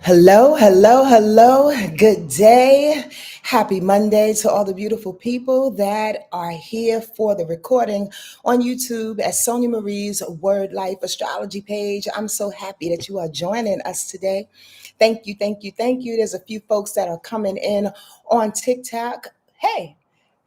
Hello, hello, hello. Good day. Happy Monday to all the beautiful people that are here for the recording on YouTube at Sonja Marie's Wordlife Astrology page. I'm so happy that you are joining us today. Thank you, thank you, thank you. There's a few folks that are coming in on TikTok. Hey,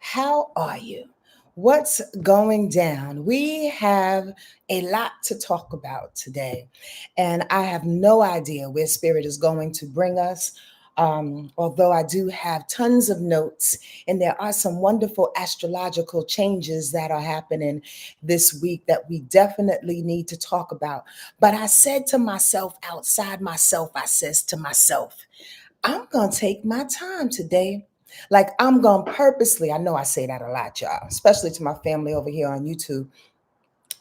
how are you? What's going down? We have a lot to talk about today, and I have no idea where Spirit is going to bring us. Although I do have tons of notes, and there are some wonderful astrological changes that are happening this week that we definitely need to talk about. But I said to myself, outside myself, I says to myself, I'm going to take my time today. Like I'm going to purposely, I know I say that a lot, y'all, especially to my family over here on YouTube.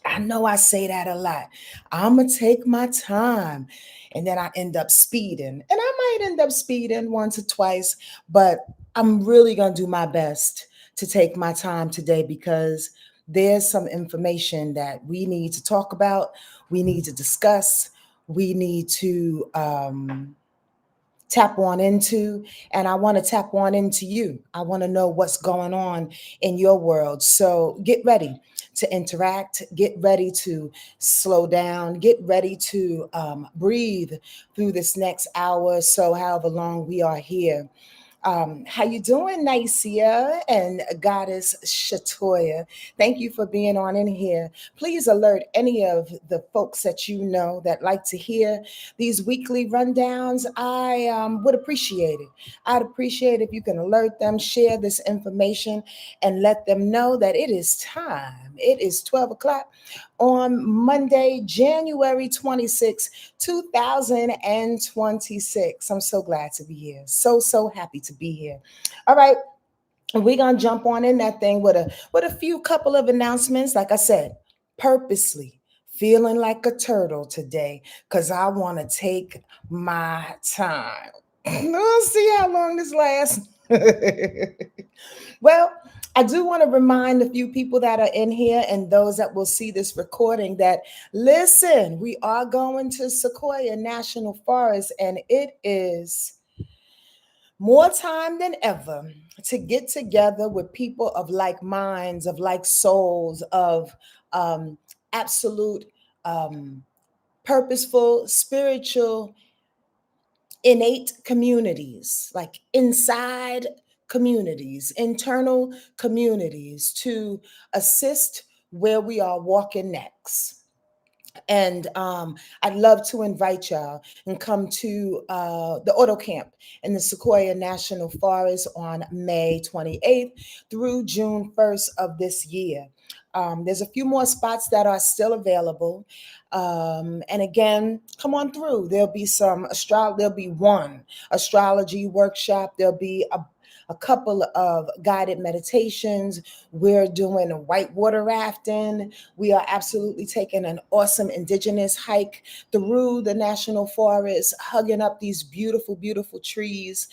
I know I say that a lot. I'm going to take my time. And then I end up speeding. And I might end up speeding once or twice, but I'm really going to do my best to take my time today because there's some information that we need to talk about, we need to discuss, we need to tap on into, and I want to tap on into you. I want to know what's going on in your world. So get ready to interact, get ready to slow down, get ready to breathe through this next hour, so however long we are here. How you doing, Nicia and Goddess Shatoya? Thank you for being on in here. Please alert any of the folks that you know that like to hear these weekly rundowns. I would appreciate it. I'd appreciate if you can alert them, share this information, and let them know that it is time. It is 12 o'clock on Monday, January 26, 2026. I'm so glad to be here. So happy to be here. All right. We're gonna jump on in that thing with a few couple of announcements. Like I said, purposely feeling like a turtle today because I want to take my time. We'll see how long this lasts. Well, I do want to remind a few people that are in here and those that will see this recording that listen, we are going to Sequoia National Forest, and it is more time than ever to get together with people of like minds, of like souls, of um, absolute purposeful, spiritual, innate communities, like inside communities, internal communities to assist where we are walking next. And I'd love to invite y'all and come to the auto camp in the Sequoia National Forest on May 28th through June 1st of this year. There's a few more spots that are still available. And again, come on through. There'll be there'll be one astrology workshop. There'll be a couple of guided meditations. We're doing a whitewater rafting. We are absolutely taking an awesome indigenous hike through the national forest, hugging up these beautiful, beautiful trees.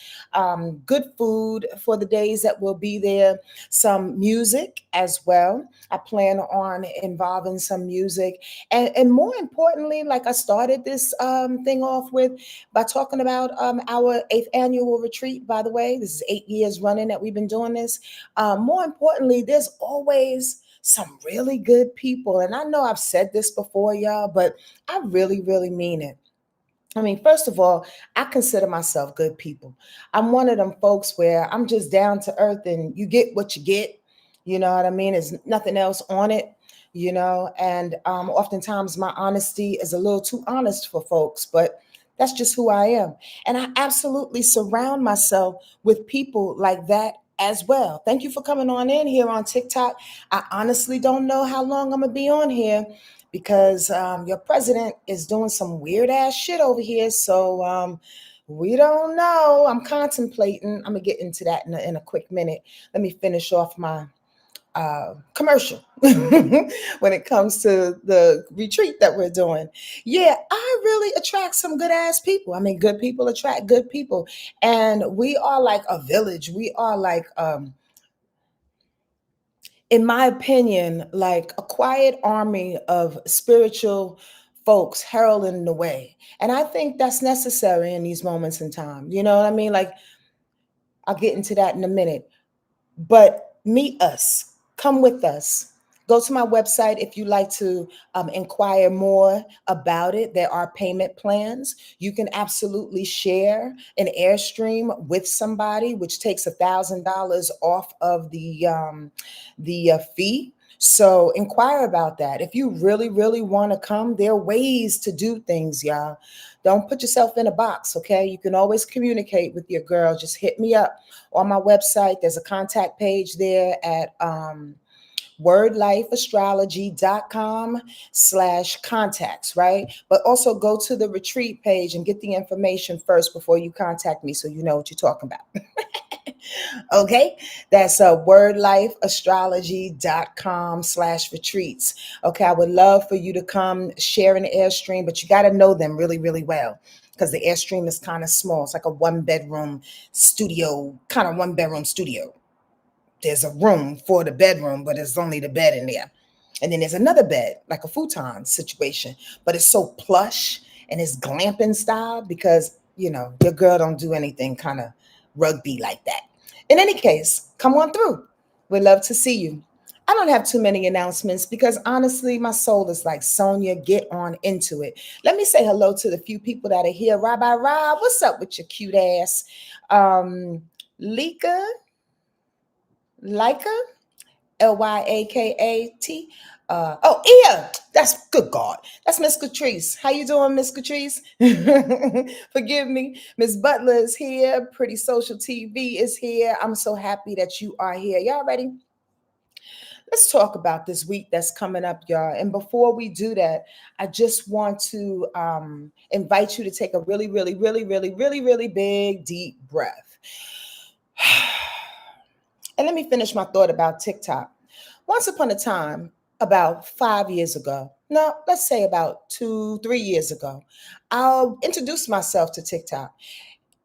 Good food for the days that we'll be there. Some music as well. I plan on involving some music. And more importantly, like I started this thing off with by talking about our 8th annual retreat, by the way. This is 8 years running that we've been doing this. More importantly, there's always some really good people. And I know I've said this before, y'all, but I really, really mean it. I mean, first of all, I consider myself good people. I'm one of them folks where I'm just down to earth and you get what you get. You know what I mean? There's nothing else on it, and oftentimes my honesty is a little too honest for folks, but that's just who I am. And I absolutely surround myself with people like that as well. Thank you for coming on in here on TikTok. I honestly don't know how long I'm going to be on here because your president is doing some weird ass shit over here. So we don't know. I'm contemplating. I'm going to get into that in a quick minute. Let me finish off my commercial when it comes to the retreat that we're doing. Yeah, I really attract some good ass people. I mean, good people attract good people. And we are like a village. We are like in my opinion, like a quiet army of spiritual folks heralding the way. And I think that's necessary in these moments in time. You know what I mean? Like, I'll get into that in a minute. But meet us, come with us. Go to my website if you'd like to inquire more about it. There are payment plans. You can absolutely share an Airstream with somebody, which takes $1,000 off of the fee. So inquire about that. If you really, really want to come, there are ways to do things, y'all. Don't put yourself in a box, okay? You can always communicate with your girl. Just hit me up on my website. There's a contact page there at wordlifeastrology.com/contacts, right? But also go to the retreat page and get the information first before you contact me so you know what you're talking about. Okay, that's wordlifeastrology.com/retreats. Okay, I would love for you to come share an Airstream, but you got to know them really, really well because the Airstream is kind of small. It's like a one-bedroom studio, kind of one-bedroom studio. There's a room for the bedroom, but it's only the bed in there. And then there's another bed, like a futon situation, but it's so plush and it's glamping style because, you know, your girl don't do anything kind of rugby like that. In any case, come on through. We'd love to see you. I don't have too many announcements because honestly, my soul is like, Sonja, get on into it. Let me say hello to the few people that are here. Rabbi Rob, what's up with your cute ass? Lika, Lyka, Lyakat. Ia, that's good God. That's Miss Catrice. How you doing, Miss Catrice? Forgive me. Miss Butler is here. Pretty Social TV is here. I'm so happy that you are here. Y'all ready? Let's talk about this week that's coming up, y'all. And before we do that, I just want to invite you to take a really, really, really, really, really, really big, deep breath. And let me finish my thought about TikTok. Once upon a time, about 5 years ago, no, let's say about 2, 3 years ago, I'll introduce myself to TikTok.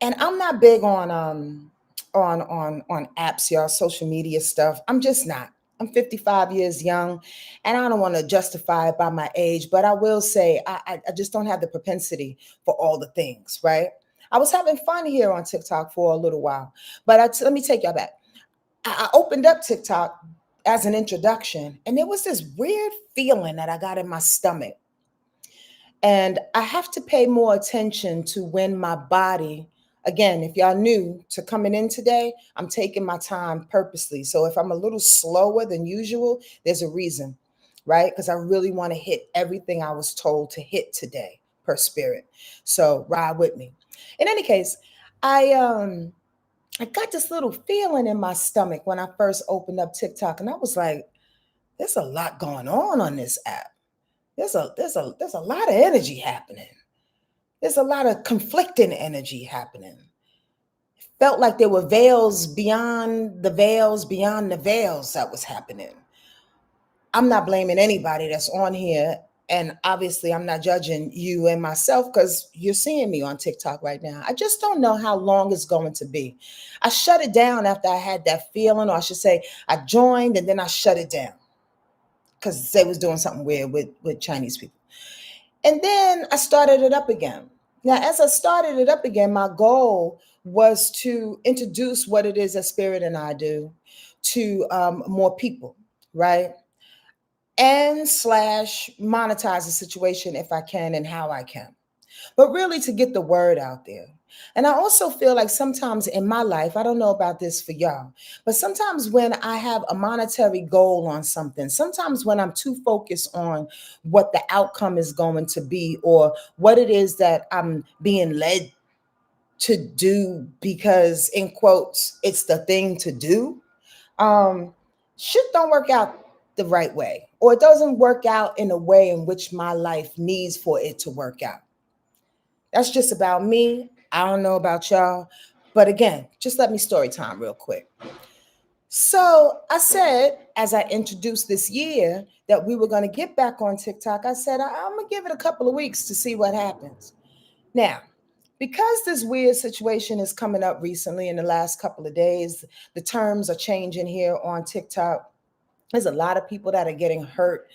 And I'm not big on apps, y'all, social media stuff. I'm just not. I'm 55 years young, and I don't want to justify it by my age, but I will say I just don't have the propensity for all the things, right? I was having fun here on TikTok for a little while, but let me take y'all back. I opened up TikTok as an introduction, and there was this weird feeling that I got in my stomach. And I have to pay more attention to when my body, again, if y'all new to coming in today, I'm taking my time purposely. So if I'm a little slower than usual, there's a reason, right? Because I really want to hit everything I was told to hit today per spirit. So ride with me. In any case, I got this little feeling in my stomach when I first opened up TikTok, and I was like, "There's a lot going on this app. There's a lot of energy happening. There's a lot of conflicting energy happening." Felt like there were veils beyond the veils beyond the veils that was happening. I'm not blaming anybody that's on here. And obviously, I'm not judging you and myself because you're seeing me on TikTok right now. I just don't know how long it's going to be. I shut it down after I had that feeling, or I should say, I joined and then I shut it down because they was doing something weird with Chinese people. And then I started it up again. Now, as I started it up again, my goal was to introduce what it is that Spirit and I do to more people, right? And slash monetize the situation if I can and how I can. But really to get the word out there. And I also feel like sometimes in my life, I don't know about this for y'all, but sometimes when I have a monetary goal on something, sometimes when I'm too focused on what the outcome is going to be or what it is that I'm being led to do because, in quotes, it's the thing to do, shit don't work out the right way, or it doesn't work out in a way in which my life needs for it to work out. That's just about me. I don't know about y'all. But again, just let me story time real quick. So I said, as I introduced this year that we were going to get back on TikTok, I said, I'm going to give it a couple of weeks to see what happens. Now, because this weird situation is coming up recently in the last couple of days, the terms are changing here on TikTok. There's a lot of people that are getting hurt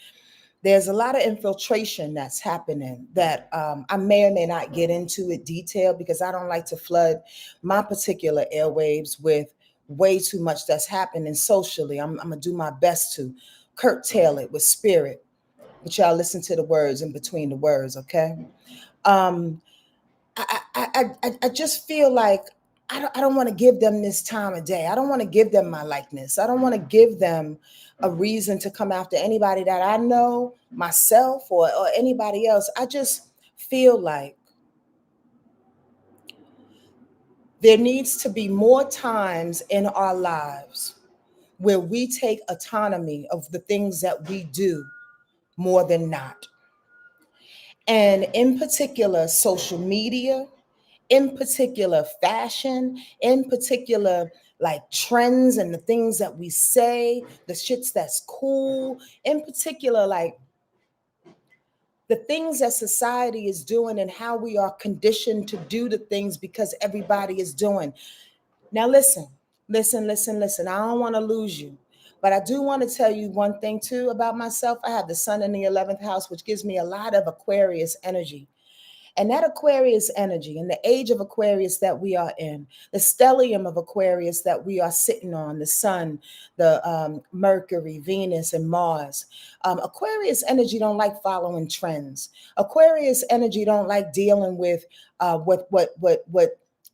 there's a lot of infiltration that's happening that I may or may not get into it detail, because I don't like to flood my particular airwaves with way too much that's happening socially. I'm going to do my best to curtail it with spirit, but y'all listen to the words in between the words, okay? Um, I just feel like I don't want to give them this time of day. I don't want to give them my likeness. I don't want to give them a reason to come after anybody that I know, myself or anybody else. I just feel like there needs to be more times in our lives where we take autonomy of the things that we do more than not. And in particular, social media, in particular fashion, in particular like trends and the things that we say, the shits that's cool, in particular like the things that society is doing and how we are conditioned to do the things because everybody is doing. Now listen, listen. I don't want to lose you. But I do want to tell you one thing too about myself. I have the sun in the 11th house, which gives me a lot of Aquarius energy. And that Aquarius energy and the age of Aquarius that we are in, the stellium of Aquarius that we are sitting on, the sun, the Mercury, Venus, and Mars. Aquarius energy don't like following trends. Aquarius energy don't like dealing with what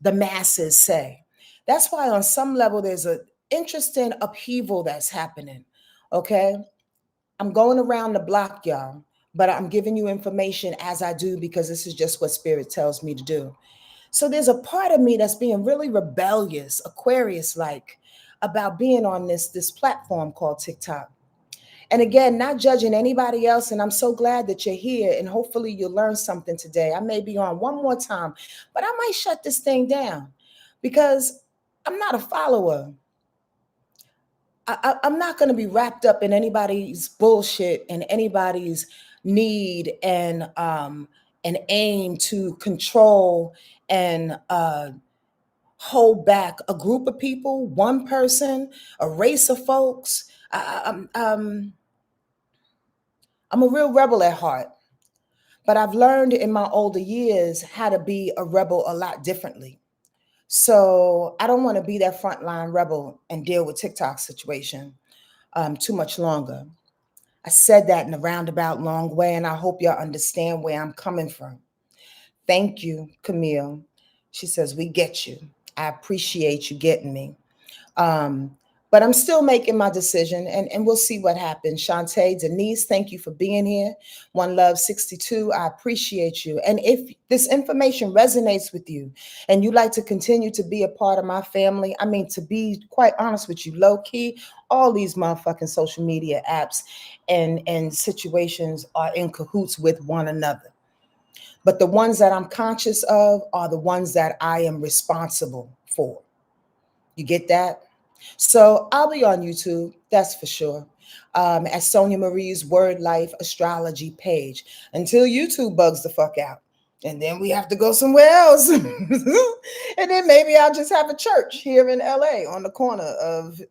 the masses say. That's why on some level there's an interesting upheaval that's happening. Okay, I'm going around the block, y'all, but I'm giving you information as I do because this is just what spirit tells me to do. So there's a part of me that's being really rebellious, Aquarius like, about being on this platform called TikTok. And again, not judging anybody else. And I'm so glad that you're here. And hopefully you'll learn something today. I may be on one more time, but I might shut this thing down because I'm not a follower. I'm not going to be wrapped up in anybody's bullshit and anybody's need and aim to control and hold back a group of people, one person, a race of folks. I'm a real rebel at heart, but I've learned in my older years how to be a rebel a lot differently. So I don't want to be that frontline rebel and deal with TikTok situation too much longer. I said that in a roundabout long way, and I hope y'all understand where I'm coming from. Thank you, Camille. She says, we get you. I appreciate you getting me. But I'm still making my decision, and we'll see what happens. Shantae, Denise, thank you for being here. One Love 62, I appreciate you. And if this information resonates with you and you'd like to continue to be a part of my family, I mean, to be quite honest with you, low key, all these motherfucking social media apps and situations are in cahoots with one another. But the ones that I'm conscious of are the ones that I am responsible for. You get that? So I'll be on YouTube, that's for sure. At Sonja Marie's Wordlife Astrology page until YouTube bugs the fuck out. And then we have to go somewhere else. And then maybe I'll just have a church here in LA on the corner of,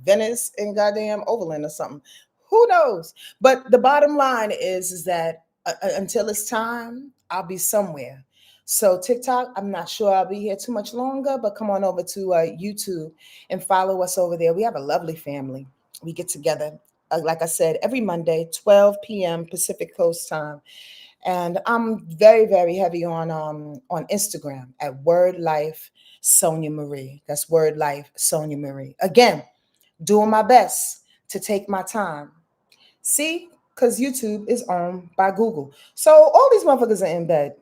Venice and goddamn Overland or something. Who knows? But the bottom line is that until it's time, I'll be somewhere. So TikTok, I'm not sure I'll be here too much longer, but come on over to YouTube and follow us over there. We have a lovely family. We get together, like I said, every Monday, 12 p.m. Pacific Coast time. And I'm very, very heavy on Instagram at Wordlife Sonja Marie. That's Wordlife Sonja Marie. Again, doing my best to take my time. See, because YouTube is owned by Google. So all these motherfuckers are in bed.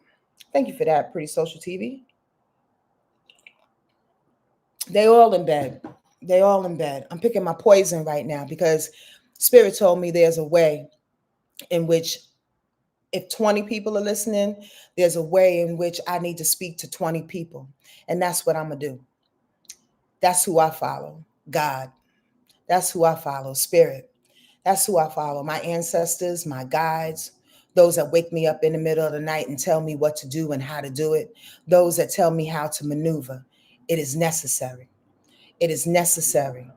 Thank you for that, Pretty Social TV. They all in bed. They all in bed. I'm picking my poison right now because Spirit told me there's a way in which if 20 people are listening, there's a way in which I need to speak to 20 people. And that's what I'm going to do. That's who I follow. God. That's who I follow. Spirit. That's who I follow. My ancestors, my guides, those that wake me up in the middle of the night and tell me what to do and how to do it. Those that tell me how to maneuver. It is necessary. It is necessary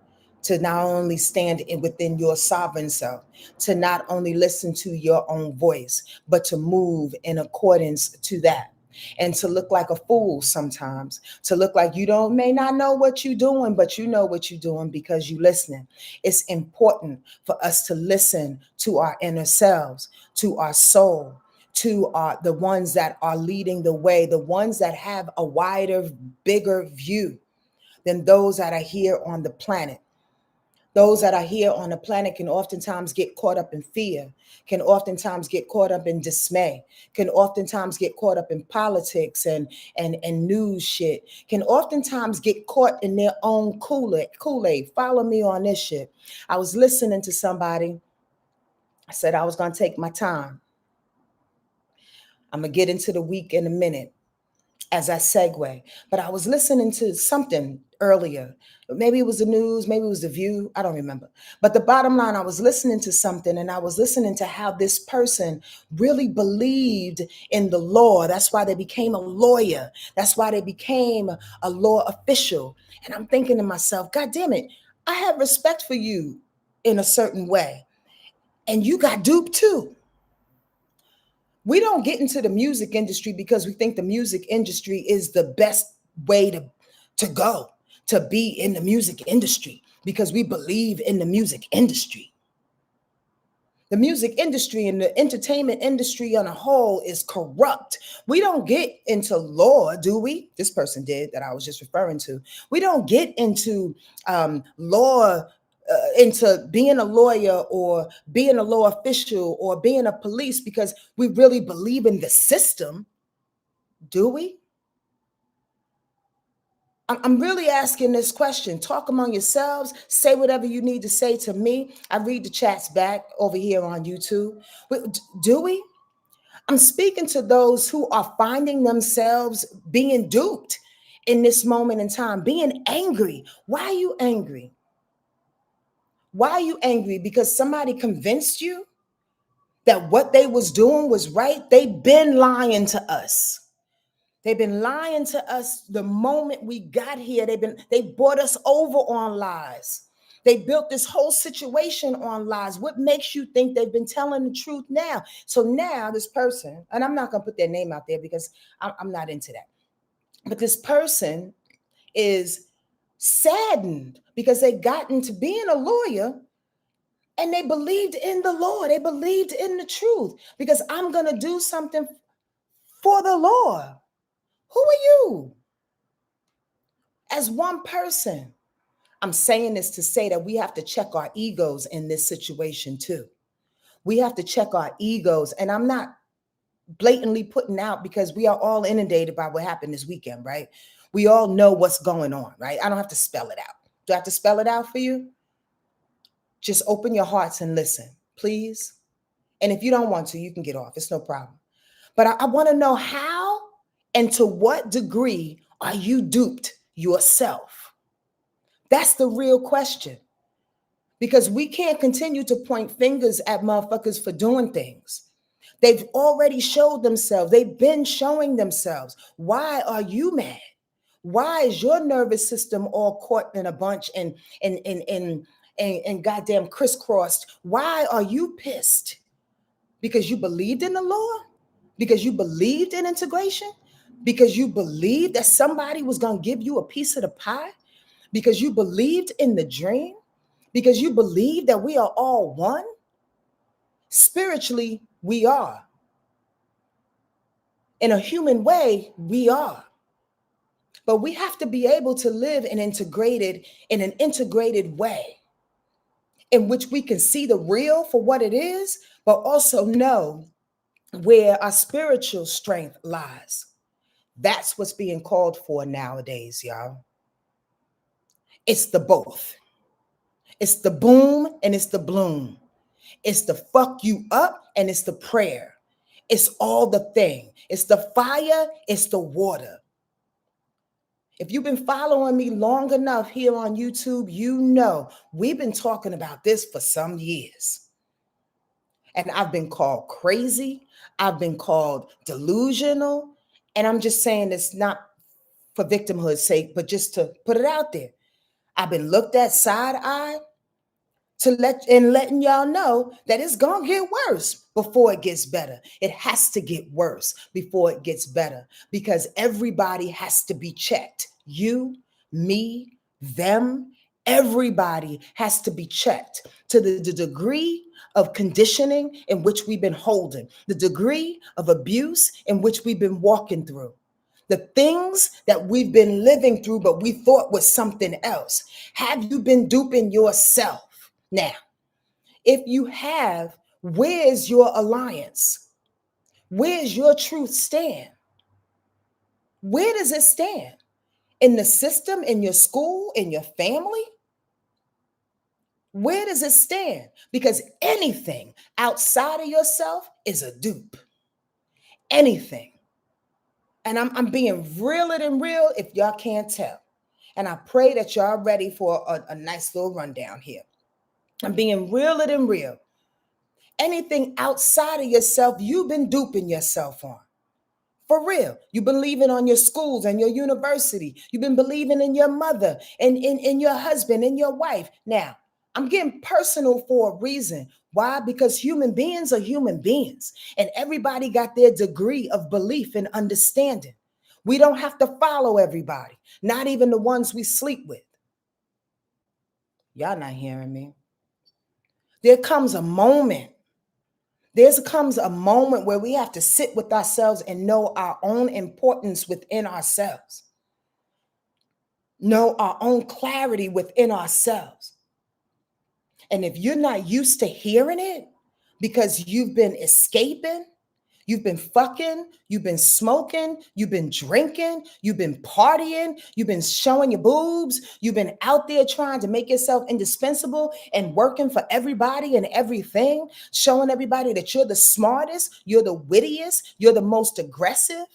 to not only stand within your sovereign self, to not only listen to your own voice, but to move in accordance to that. And to look like a fool sometimes, to look like you may not know what you're doing, but you know what you're doing because you're listening. It's important for us to listen to our inner selves, to our soul, to the ones that are leading the way, the ones that have a wider, bigger view than those that are here on the planet. Those that are here on the planet can oftentimes get caught up in fear, can oftentimes get caught up in dismay, can oftentimes get caught up in politics and news shit, can oftentimes get caught in their own Kool-Aid. Follow me on this shit. I was listening to somebody. I said I was going to take my time. I'm going to get into the week in a minute as I segue. But I was listening to something earlier. Maybe it was the news, maybe it was the View. I don't remember. But the bottom line, I was listening to something, and I was listening to how this person really believed in the law. That's why they became a lawyer. That's why they became a law official. And I'm thinking to myself, God damn it, I have respect for you in a certain way. And you got duped too. We don't get into the music industry because we think the music industry is the best way to go, to be in the music industry, because we believe in the music industry. The music industry and the entertainment industry on a whole is corrupt. We don't get into law, do we? This person did that I was just referring to. We don't get into law, into being a lawyer or being a law official or being a police because we really believe in the system, do we? I'm really asking this question. Talk among yourselves. Say whatever you need to say to me. I read the chats back over here on YouTube. Do we? I'm speaking to those who are finding themselves being duped in this moment in time, being angry. Why are you angry? Why are you angry? Because somebody convinced you that what they was doing was right? They've been lying to us. They've been lying to us the moment we got here. They brought us over on lies. They built this whole situation on lies. What makes you think they've been telling the truth now? So now this person, and I'm not going to put their name out there because I'm not into that. But this person is saddened because they got into being a lawyer and they believed in the law. They believed in the truth because I'm going to do something for the law. Who are you? As one person, I'm saying this to say that we have to check our egos in this situation too. We have to check our egos. And I'm not blatantly putting out because we are all inundated by what happened this weekend, right? We all know what's going on, right? I don't have to spell it out. Do I have to spell it out for you? Just open your hearts and listen, please. And if you don't want to, you can get off. It's no problem. But I want to know how and to what degree are you duped yourself? That's the real question. Because we can't continue to point fingers at motherfuckers for doing things. They've already showed themselves. They've been showing themselves. Why are you mad? Why is your nervous system all caught in a bunch and goddamn crisscrossed? Why are you pissed? Because you believed in the law? Because you believed in integration? Because you believed that somebody was going to give you a piece of the pie? Because you believed in the dream? Because you believe that we are all one? Spiritually, we are. In a human way, we are. But we have to be able to live in an integrated way in which we can see the real for what it is, but also know where our spiritual strength lies. That's what's being called for nowadays, y'all. It's the both. It's the boom and it's the bloom. It's the fuck you up and it's the prayer. It's all the thing. It's the fire, it's the water. If you've been following me long enough here on YouTube, you know we've been talking about this for some years. And I've been called crazy. I've been called delusional. And I'm just saying this not for victimhood's sake, but just to put it out there. I've been looked at side eye to letting y'all know that it's gonna get worse before it gets better. It has to get worse before it gets better because everybody has to be checked. You, me, them, everybody has to be checked to the degree of conditioning in which we've been holding, the degree of abuse in which we've been walking through. The things that we've been living through, but we thought was something else. Have you been duping yourself? Now, if you have, where's your alliance? Where's your truth stand? Where does it stand? In the system, in your school, in your family? Where does it stand? Because anything outside of yourself is a dupe. Anything. And I'm being realer than real if y'all can't tell. And I pray that y'all ready for a nice little rundown here. I'm being realer than real. Anything outside of yourself, you've been duping yourself on. For real. You've been believing on your schools and your university. You've been believing in your mother and in your husband and your wife. Now, I'm getting personal for a reason. Why? Because human beings are human beings. And everybody got their degree of belief and understanding. We don't have to follow everybody, not even the ones we sleep with. Y'all not hearing me. There comes a moment where we have to sit with ourselves and know our own importance within ourselves. Know our own clarity within ourselves. And if you're not used to hearing it because you've been escaping, you've been fucking, you've been smoking, you've been drinking, you've been partying, you've been showing your boobs, you've been out there trying to make yourself indispensable and working for everybody and everything, showing everybody that you're the smartest, you're the wittiest, you're the most aggressive,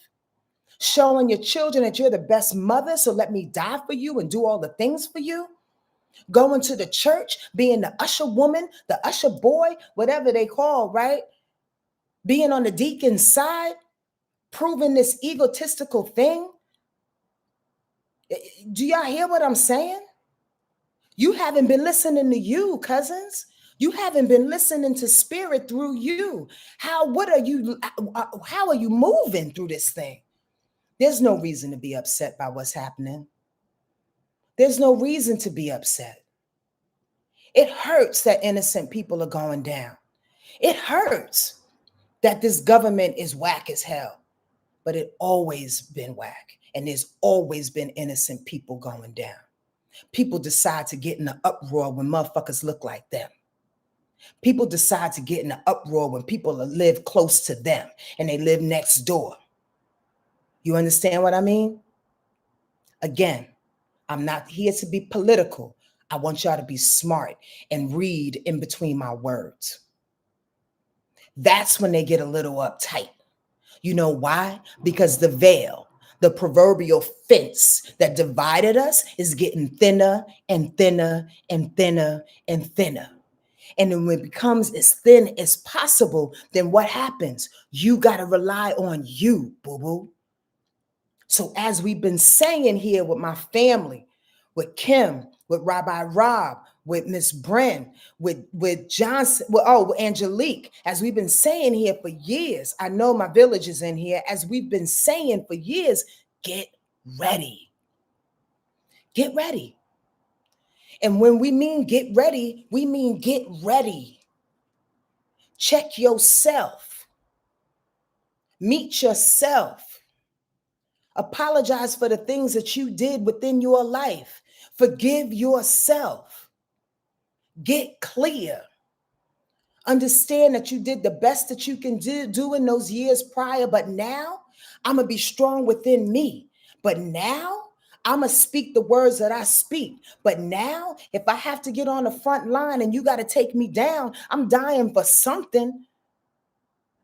showing your children that you're the best mother, so let me die for you and do all the things for you. Going to the church, being the usher woman, the usher boy, whatever they call, right? Being on the deacon's side, proving this egotistical thing. Do y'all hear what I'm saying? You haven't been listening to you, cousins. You haven't been listening to spirit through you. How are you moving through this thing? There's no reason to be upset by what's happening. There's no reason to be upset. It hurts that innocent people are going down. It hurts that this government is whack as hell, but it always been whack. And there's always been innocent people going down. People decide to get in an uproar when motherfuckers look like them. People decide to get in an uproar when people live close to them and they live next door. You understand what I mean? Again, I'm not here to be political. I want y'all to be smart and read in between my words. That's when they get a little uptight. You know why? Because the veil, the proverbial fence that divided us is getting thinner and thinner and thinner and thinner. And then when it becomes as thin as possible, then what happens? You got to rely on you, boo-boo. So as we've been saying here with my family, with Kim, with Rabbi Rob, with Miss Bren, with Johnson, with Angelique, as we've been saying here for years. I know my village is in here. As we've been saying for years, get ready. Get ready. And when we mean get ready, we mean get ready. Check yourself. Meet yourself. Apologize for the things that you did within your life. Forgive yourself. Get clear. Understand that you did the best that you can do in those years prior, but now I'm going to be strong within me. But now I'm going to speak the words that I speak. But now if I have to get on the front line and you got to take me down, I'm dying for something.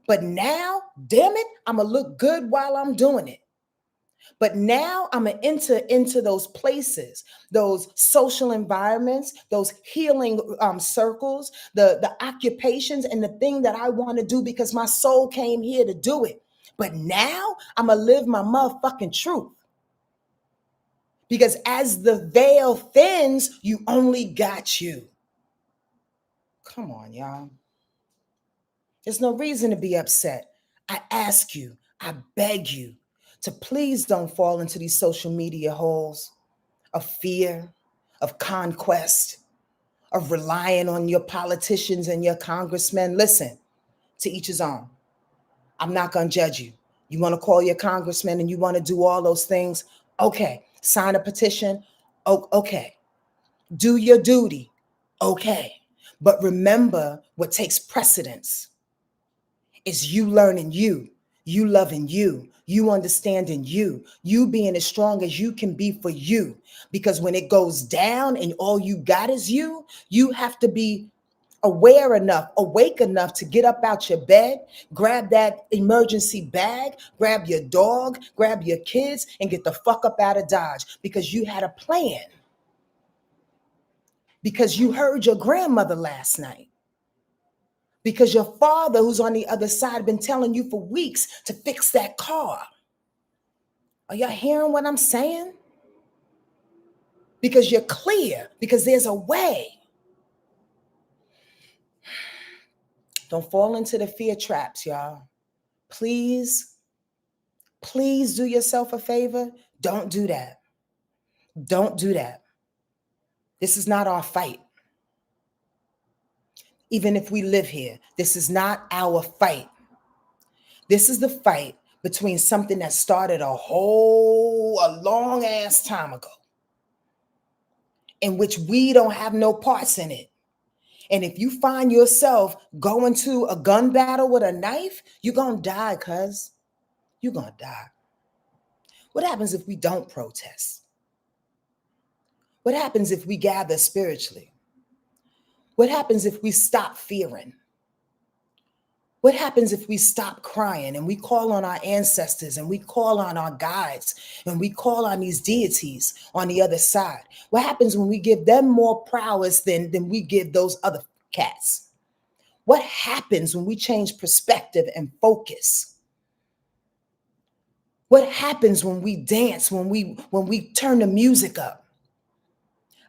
But now, damn it, I'm going to look good while I'm doing it. But now I'm going to enter into those places, those social environments, those healing circles, the occupations and the thing that I want to do because my soul came here to do it. But now I'm going to live my motherfucking truth. Because as the veil thins, you only got you. Come on, y'all. There's no reason to be upset. I ask you, I beg you to please don't fall into these social media holes of fear, of conquest, of relying on your politicians and your congressmen. Listen, to each his own. I'm not going to judge you. You want to call your congressman and you want to do all those things? Okay. Sign a petition? Okay. Do your duty? Okay. But remember what takes precedence is you learning you loving you understanding you being as strong as you can be for you. Because when it goes down and all you got is you have to be aware enough, awake enough to get up out your bed, grab that emergency bag, grab your dog, grab your kids, and get the fuck up out of Dodge because you had a plan. Because you heard your grandmother last night. Because your father, who's on the other side, been telling you for weeks to fix that car. Are y'all hearing what I'm saying? Because you're clear, because there's a way. Don't fall into the fear traps, y'all. Please do yourself a favor. Don't do that. Don't do that. This is not our fight. Even if we live here, this is not our fight. This is the fight between something that started a long ass time ago, in which we don't have no parts in it. And if you find yourself going to a gun battle with a knife, you're going to die, cuz. You're going to die. What happens if we don't protest? What happens if we gather spiritually? What happens if we stop fearing? What happens if we stop crying and we call on our ancestors and we call on our guides and we call on these deities on the other side? What happens when we give them more prowess than we give those other cats? What happens when we change perspective and focus? What happens when we dance, when we turn the music up?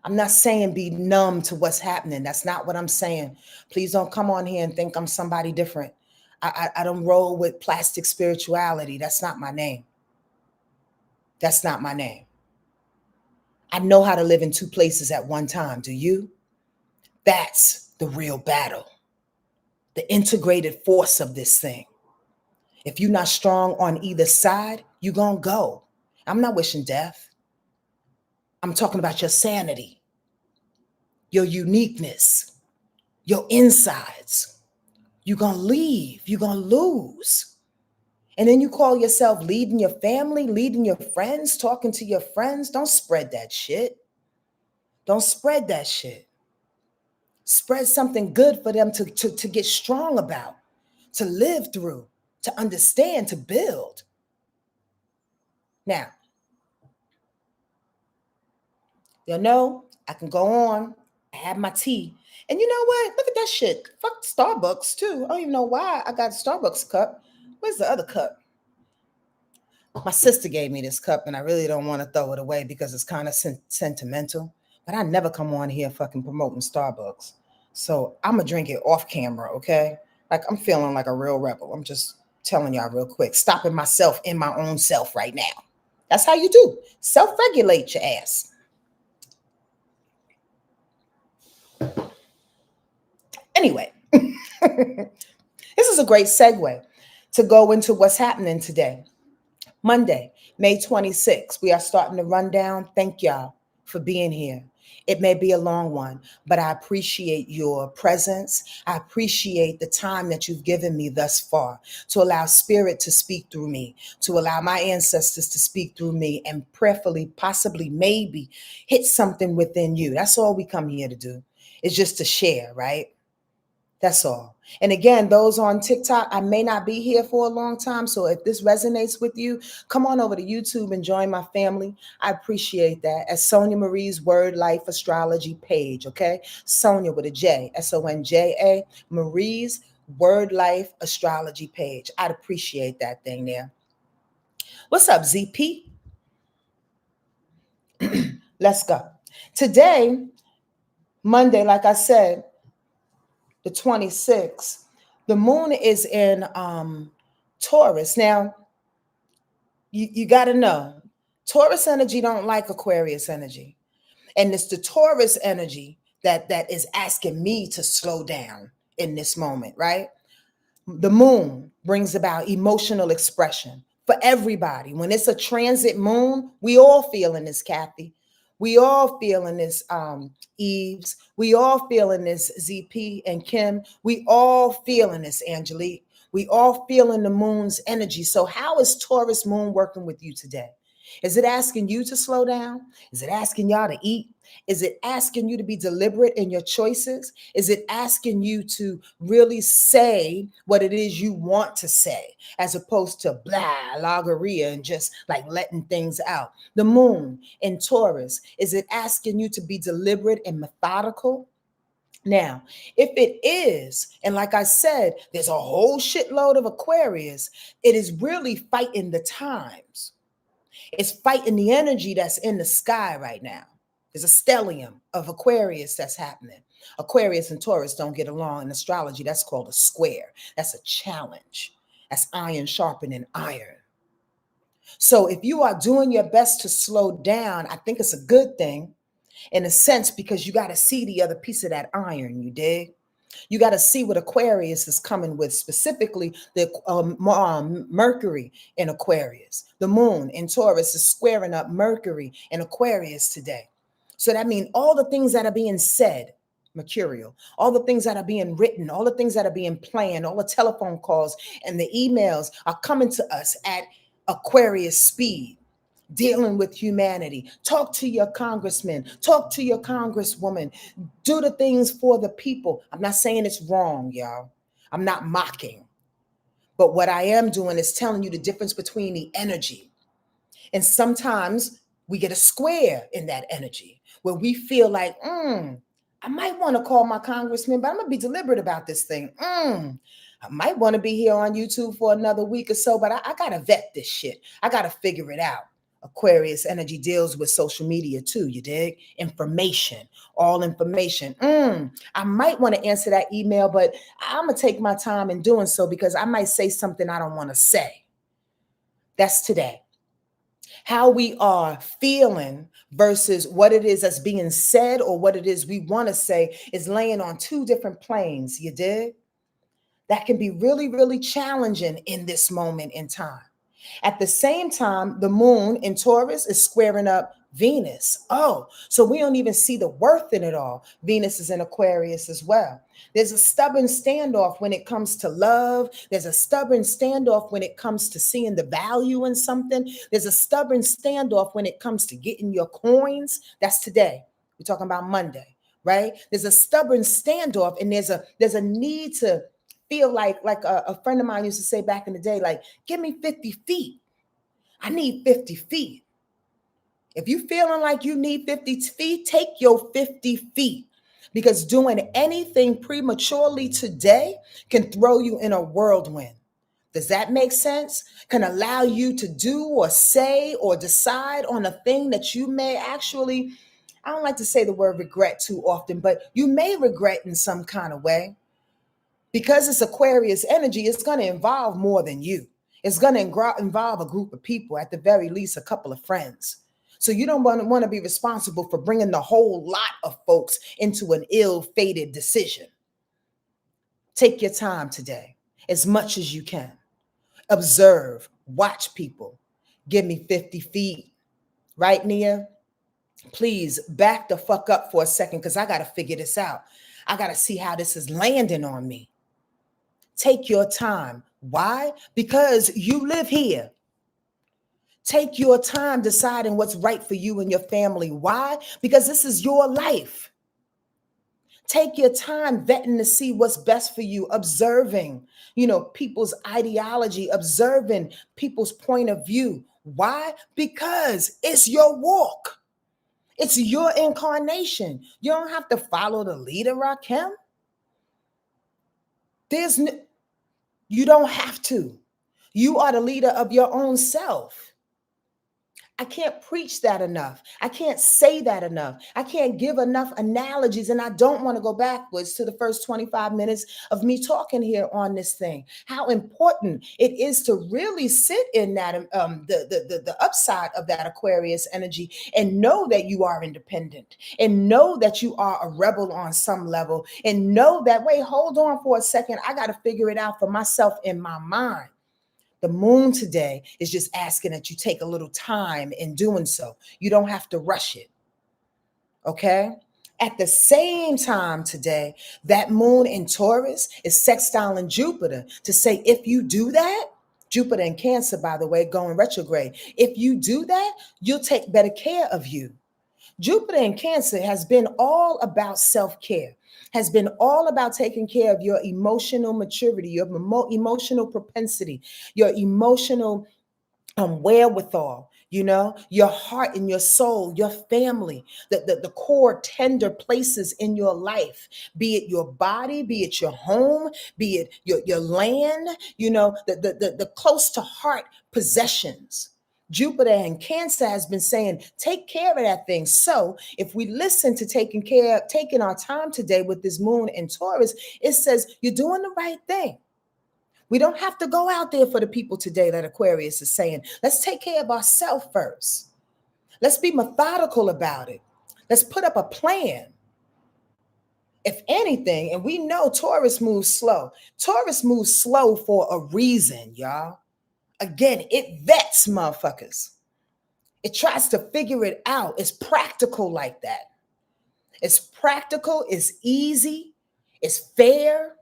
I'm not saying be numb to what's happening. That's not what I'm saying. Please don't come on here and think I'm somebody different. I don't roll with plastic spirituality. That's not my name. That's not my name. I know how to live in two places at one time. Do you? That's the real battle. The integrated force of this thing. If you're not strong on either side, you're going to go. I'm not wishing death. I'm talking about your sanity, your uniqueness, your insides. You're going to leave. You're going to lose. And then you call yourself leading your family, leading your friends, talking to your friends. Don't spread that shit. Don't spread that shit. Spread something good for them to get strong about, to live through, to understand, to build. Now, you know, I can go on. I have my tea. And you know what? Look at that shit. Fuck Starbucks too. I don't even know why I got a Starbucks cup. Where's the other cup? My sister gave me this cup and I really don't want to throw it away because it's kind of sentimental. But I never come on here fucking promoting Starbucks. So I'm going to drink it off camera, okay? Like I'm feeling like a real rebel. I'm just telling y'all real quick. Stopping myself in my own self right now. That's how you do. Self-regulate your ass. Anyway, this is a great segue to go into what's happening today. Monday, May 26th. We are starting to run down. Thank y'all for being here. It may be a long one, but I appreciate your presence. I appreciate the time that you've given me thus far to allow spirit to speak through me, to allow my ancestors to speak through me and prayerfully, possibly, maybe hit something within you. That's all we come here to do. It's just to share, right? That's all. And again, those on TikTok, I may not be here for a long time. So if this resonates with you, come on over to YouTube and join my family. I appreciate that. At Sonja Marie's Wordlife Astrology page, okay? Sonja with a J, Sonja, Marie's Wordlife Astrology page. I'd appreciate that thing there. What's up, ZP? Let's go. Today, Monday, like I said, the 26th, the moon is in Taurus. Now, you got to know, Taurus energy don't like Aquarius energy. And it's the Taurus energy that is asking me to slow down in this moment, right? The moon brings about emotional expression for everybody. When it's a transit moon, we all feeling this, Kathy. We all feeling this, Eves. We all feeling this, ZP and Kim. We all feeling this, Angelique. We all feeling the moon's energy. So how is Taurus moon working with you today? Is it asking you to slow down? Is it asking y'all to eat? Is it asking you to be deliberate in your choices? Is it asking you to really say what it is you want to say, as opposed to blah, logorrhea, and just like letting things out? The moon in Taurus, is it asking you to be deliberate and methodical? Now, if it is, and like I said, there's a whole shitload of Aquarius, it is really fighting the times. It's fighting the energy that's in the sky right now. There's a stellium of Aquarius that's happening. Aquarius and Taurus don't get along in astrology. That's called a square. That's a challenge. That's iron sharpening iron. So if you are doing your best to slow down, I think it's a good thing in a sense, because you got to see the other piece of that iron, you dig? You got to see what Aquarius is coming with, specifically the Mercury in Aquarius. The moon in Taurus is squaring up Mercury in Aquarius today. So that means all the things that are being said, mercurial, all the things that are being written, all the things that are being planned, all the telephone calls and the emails are coming to us at Aquarius speed. Dealing with humanity. Talk to your congressman, talk to your congresswoman, do the things for the people. I'm not saying it's wrong, y'all. I'm not mocking. But what I am doing is telling you the difference between the energy. And sometimes we get a square in that energy where we feel like, I might want to call my congressman, but I'm going to be deliberate about this thing. I might want to be here on YouTube for another week or so, but I got to vet this shit. I got to figure it out. Aquarius energy deals with social media too, you dig? Information, all information. I might want to answer that email, but I'm going to take my time in doing so because I might say something I don't want to say. That's today. How we are feeling versus what it is that's being said or what it is we want to say is laying on two different planes, you dig? That can be really, really challenging in this moment in time. At the same time, the moon in Taurus is squaring up Venus. Oh, so we don't even see the worth in it all. Venus is in Aquarius as well. There's a stubborn standoff when it comes to love. There's a stubborn standoff when it comes to seeing the value in something. There's a stubborn standoff when it comes to getting your coins. That's today. We're talking about Monday, right? There's a stubborn standoff, and there's a need to feel like a friend of mine used to say back in the day, like, give me 50 feet. I need 50 feet. If you feeling like you need 50 feet, take your 50 feet. Because doing anything prematurely today can throw you in a whirlwind. Does that make sense? Can allow you to do or say or decide on a thing that you may actually, I don't like to say the word regret too often, but you may regret in some kind of way. Because it's Aquarius energy, it's going to involve more than you. It's going to involve a group of people, at the very least, a couple of friends. So you don't want to be responsible for bringing the whole lot of folks into an ill-fated decision. Take your time today, as much as you can. Observe, watch people. Give me 50 feet. Right, Nia? Please back the fuck up for a second, because I got to figure this out. I got to see how this is landing on me. Take your time. Why? Because you live here. Take your time deciding what's right for you and your family. Why? Because this is your life. Take your time vetting to see what's best for you, observing, people's ideology, observing people's point of view. Why? Because it's your walk. It's your incarnation. You don't have to follow the leader, Rakim. You don't have to. You are the leader of your own self. I can't preach that enough. I can't say that enough. I can't give enough analogies. And I don't want to go backwards to the first 25 minutes of me talking here on this thing. How important it is to really sit in that the upside of that Aquarius energy and know that you are independent and know that you are a rebel on some level and know that, wait, hold on for a second. I got to figure it out for myself in my mind. The moon today is just asking that you take a little time in doing so. You don't have to rush it. Okay? At the same time today, that moon in Taurus is sextiling Jupiter to say, if you do that, Jupiter in Cancer, by the way, going retrograde. If you do that, you'll take better care of you. Jupiter in Cancer has been all about self-care, has been all about taking care of your emotional maturity, your emotional propensity, your emotional wherewithal, your heart and your soul, your family, the core tender places in your life, be it your body, be it your home, be it your land, the close to heart possessions. Jupiter and Cancer has been saying, take care of that thing. So if we listen to taking our time today with this moon in Taurus, it says you're doing the right thing. We don't have to go out there for the people today that Aquarius is saying. Let's take care of ourselves first. Let's be methodical about it. Let's put up a plan. If anything, and we know Taurus moves slow. Taurus moves slow for a reason, y'all. Again, it vets motherfuckers. It tries to figure it out. It's practical like that. It's practical, it's easy, it's fair.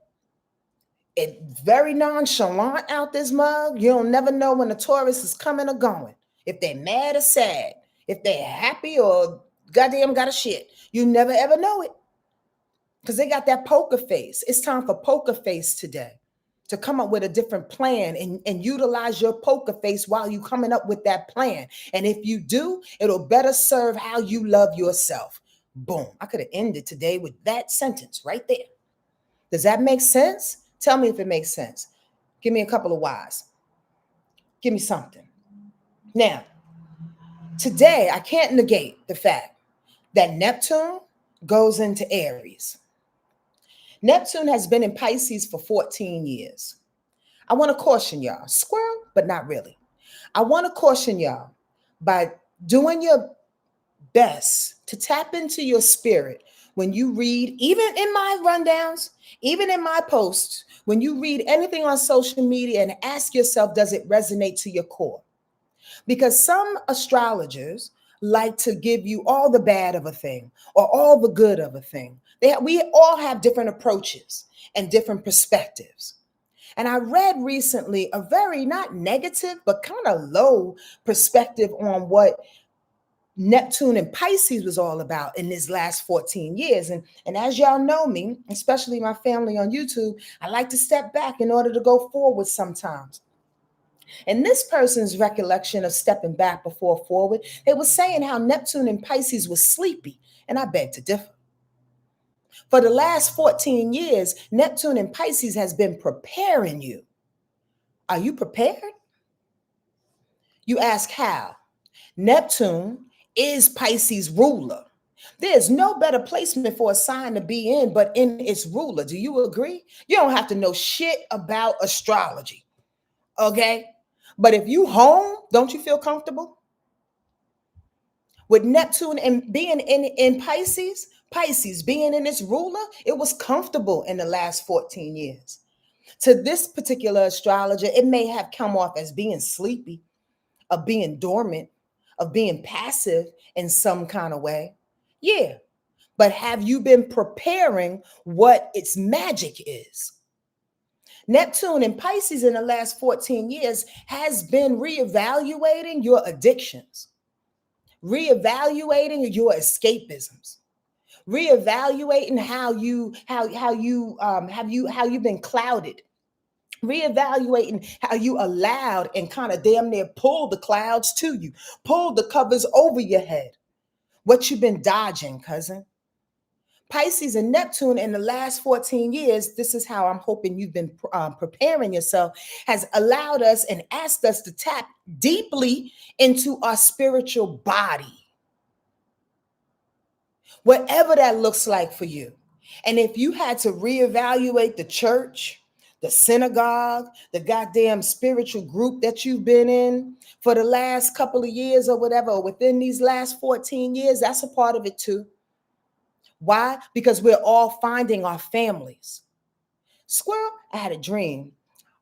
It's very nonchalant out this mug. You don't never know when the Taurus is coming or going. If they're mad or sad, if they're happy or goddamn got a shit. You never ever know it. Because they got that poker face. It's time for poker face today. To come up with a different plan and utilize your poker face while you coming up with that plan. And if you do, it'll better serve how you love yourself. Boom. I could have ended today with that sentence right there. Does that make sense? Tell me if it makes sense. Give me a couple of whys. Give me something. Now, today, I can't negate the fact that Neptune goes into Aries. Neptune has been in Pisces for 14 years. I want to caution y'all, squirrel, but not really. I want to caution y'all by doing your best to tap into your spirit when you read, even in my rundowns, even in my posts, when you read anything on social media, and ask yourself, does it resonate to your core? Because some astrologers like to give you all the bad of a thing or all the good of a thing. We all have different approaches and different perspectives. And I read recently a very not negative, but kind of low perspective on what Neptune and Pisces was all about in this last 14 years. And as y'all know me, especially my family on YouTube, I like to step back in order to go forward sometimes. And this person's recollection of stepping back before forward, they were saying how Neptune and Pisces was sleepy. And I beg to differ. For the last 14 years, Neptune and Pisces has been preparing you. Are you prepared? You ask how? Neptune is Pisces' ruler. There's no better placement for a sign to be in but in its ruler. Do you agree? You don't have to know shit about astrology. Okay? But if you home, don't you feel comfortable? With Neptune and being in Pisces being in its ruler, it was comfortable in the last 14 years. To this particular astrologer, it may have come off as being sleepy, of being dormant, of being passive in some kind of way. Yeah. But have you been preparing what its magic is? Neptune in Pisces in the last 14 years has been reevaluating your addictions, reevaluating your escapisms, reevaluating how you've been clouded, reevaluating how you allowed and kind of damn near pulled the clouds to you, pulled the covers over your head. What you've been dodging, cousin. Pisces and Neptune in the last 14 years, this is how I'm hoping you've been preparing yourself, has allowed us and asked us to tap deeply into our spiritual body, whatever that looks like for you. And if you had to reevaluate the church, the synagogue, the goddamn spiritual group that you've been in for the last couple of years or whatever, or within these last 14 years, that's a part of it too. Why? Because we're all finding our families. Squirrel, I had a dream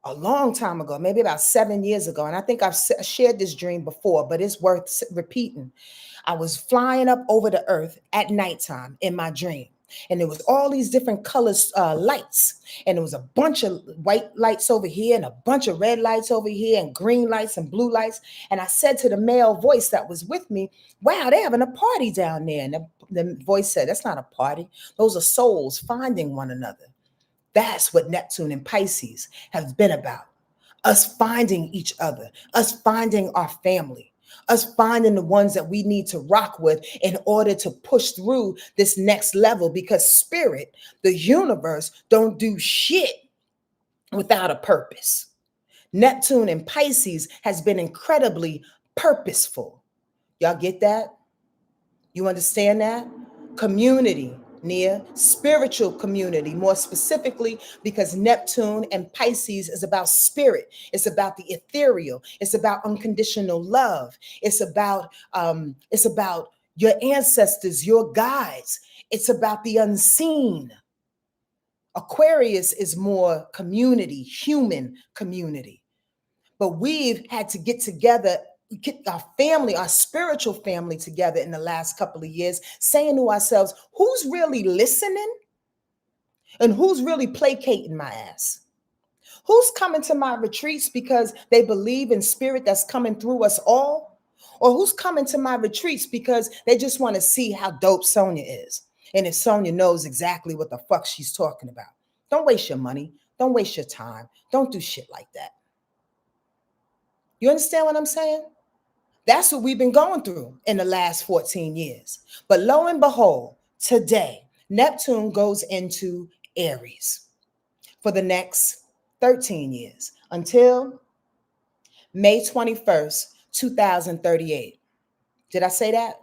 a long time ago, maybe about 7 years ago. And I think I've shared this dream before, but it's worth repeating. I was flying up over the earth at nighttime in my dream. And there was all these different colors, lights. And there was a bunch of white lights over here and a bunch of red lights over here and green lights and blue lights. And I said to the male voice that was with me, wow, they're having a party down there. And the voice said, that's not a party. Those are souls finding one another. That's what Neptune and Pisces have been about. Us finding each other, us finding our family, us finding the ones that we need to rock with in order to push through this next level, because spirit, the universe, don't do shit without a purpose. Neptune and Pisces has been incredibly purposeful. Y'all get that? You understand that? Community, Nia, spiritual community, more specifically, because Neptune and Pisces is about spirit. It's about the ethereal. It's about unconditional love. It's about your ancestors, your guides. It's about the unseen. Aquarius is more community, human community. But we've had to get together, get our family, our spiritual family together in the last couple of years, saying to ourselves, who's really listening and who's really placating my ass? Who's coming to my retreats because they believe in spirit that's coming through us all? Or who's coming to my retreats because they just want to see how dope Sonja is? And if Sonja knows exactly what the fuck she's talking about. Don't waste your money. Don't waste your time. Don't do shit like that. You understand what I'm saying? That's what we've been going through in the last 14 years. But lo and behold, today, Neptune goes into Aries for the next 13 years until May 21st, 2038. Did I say that?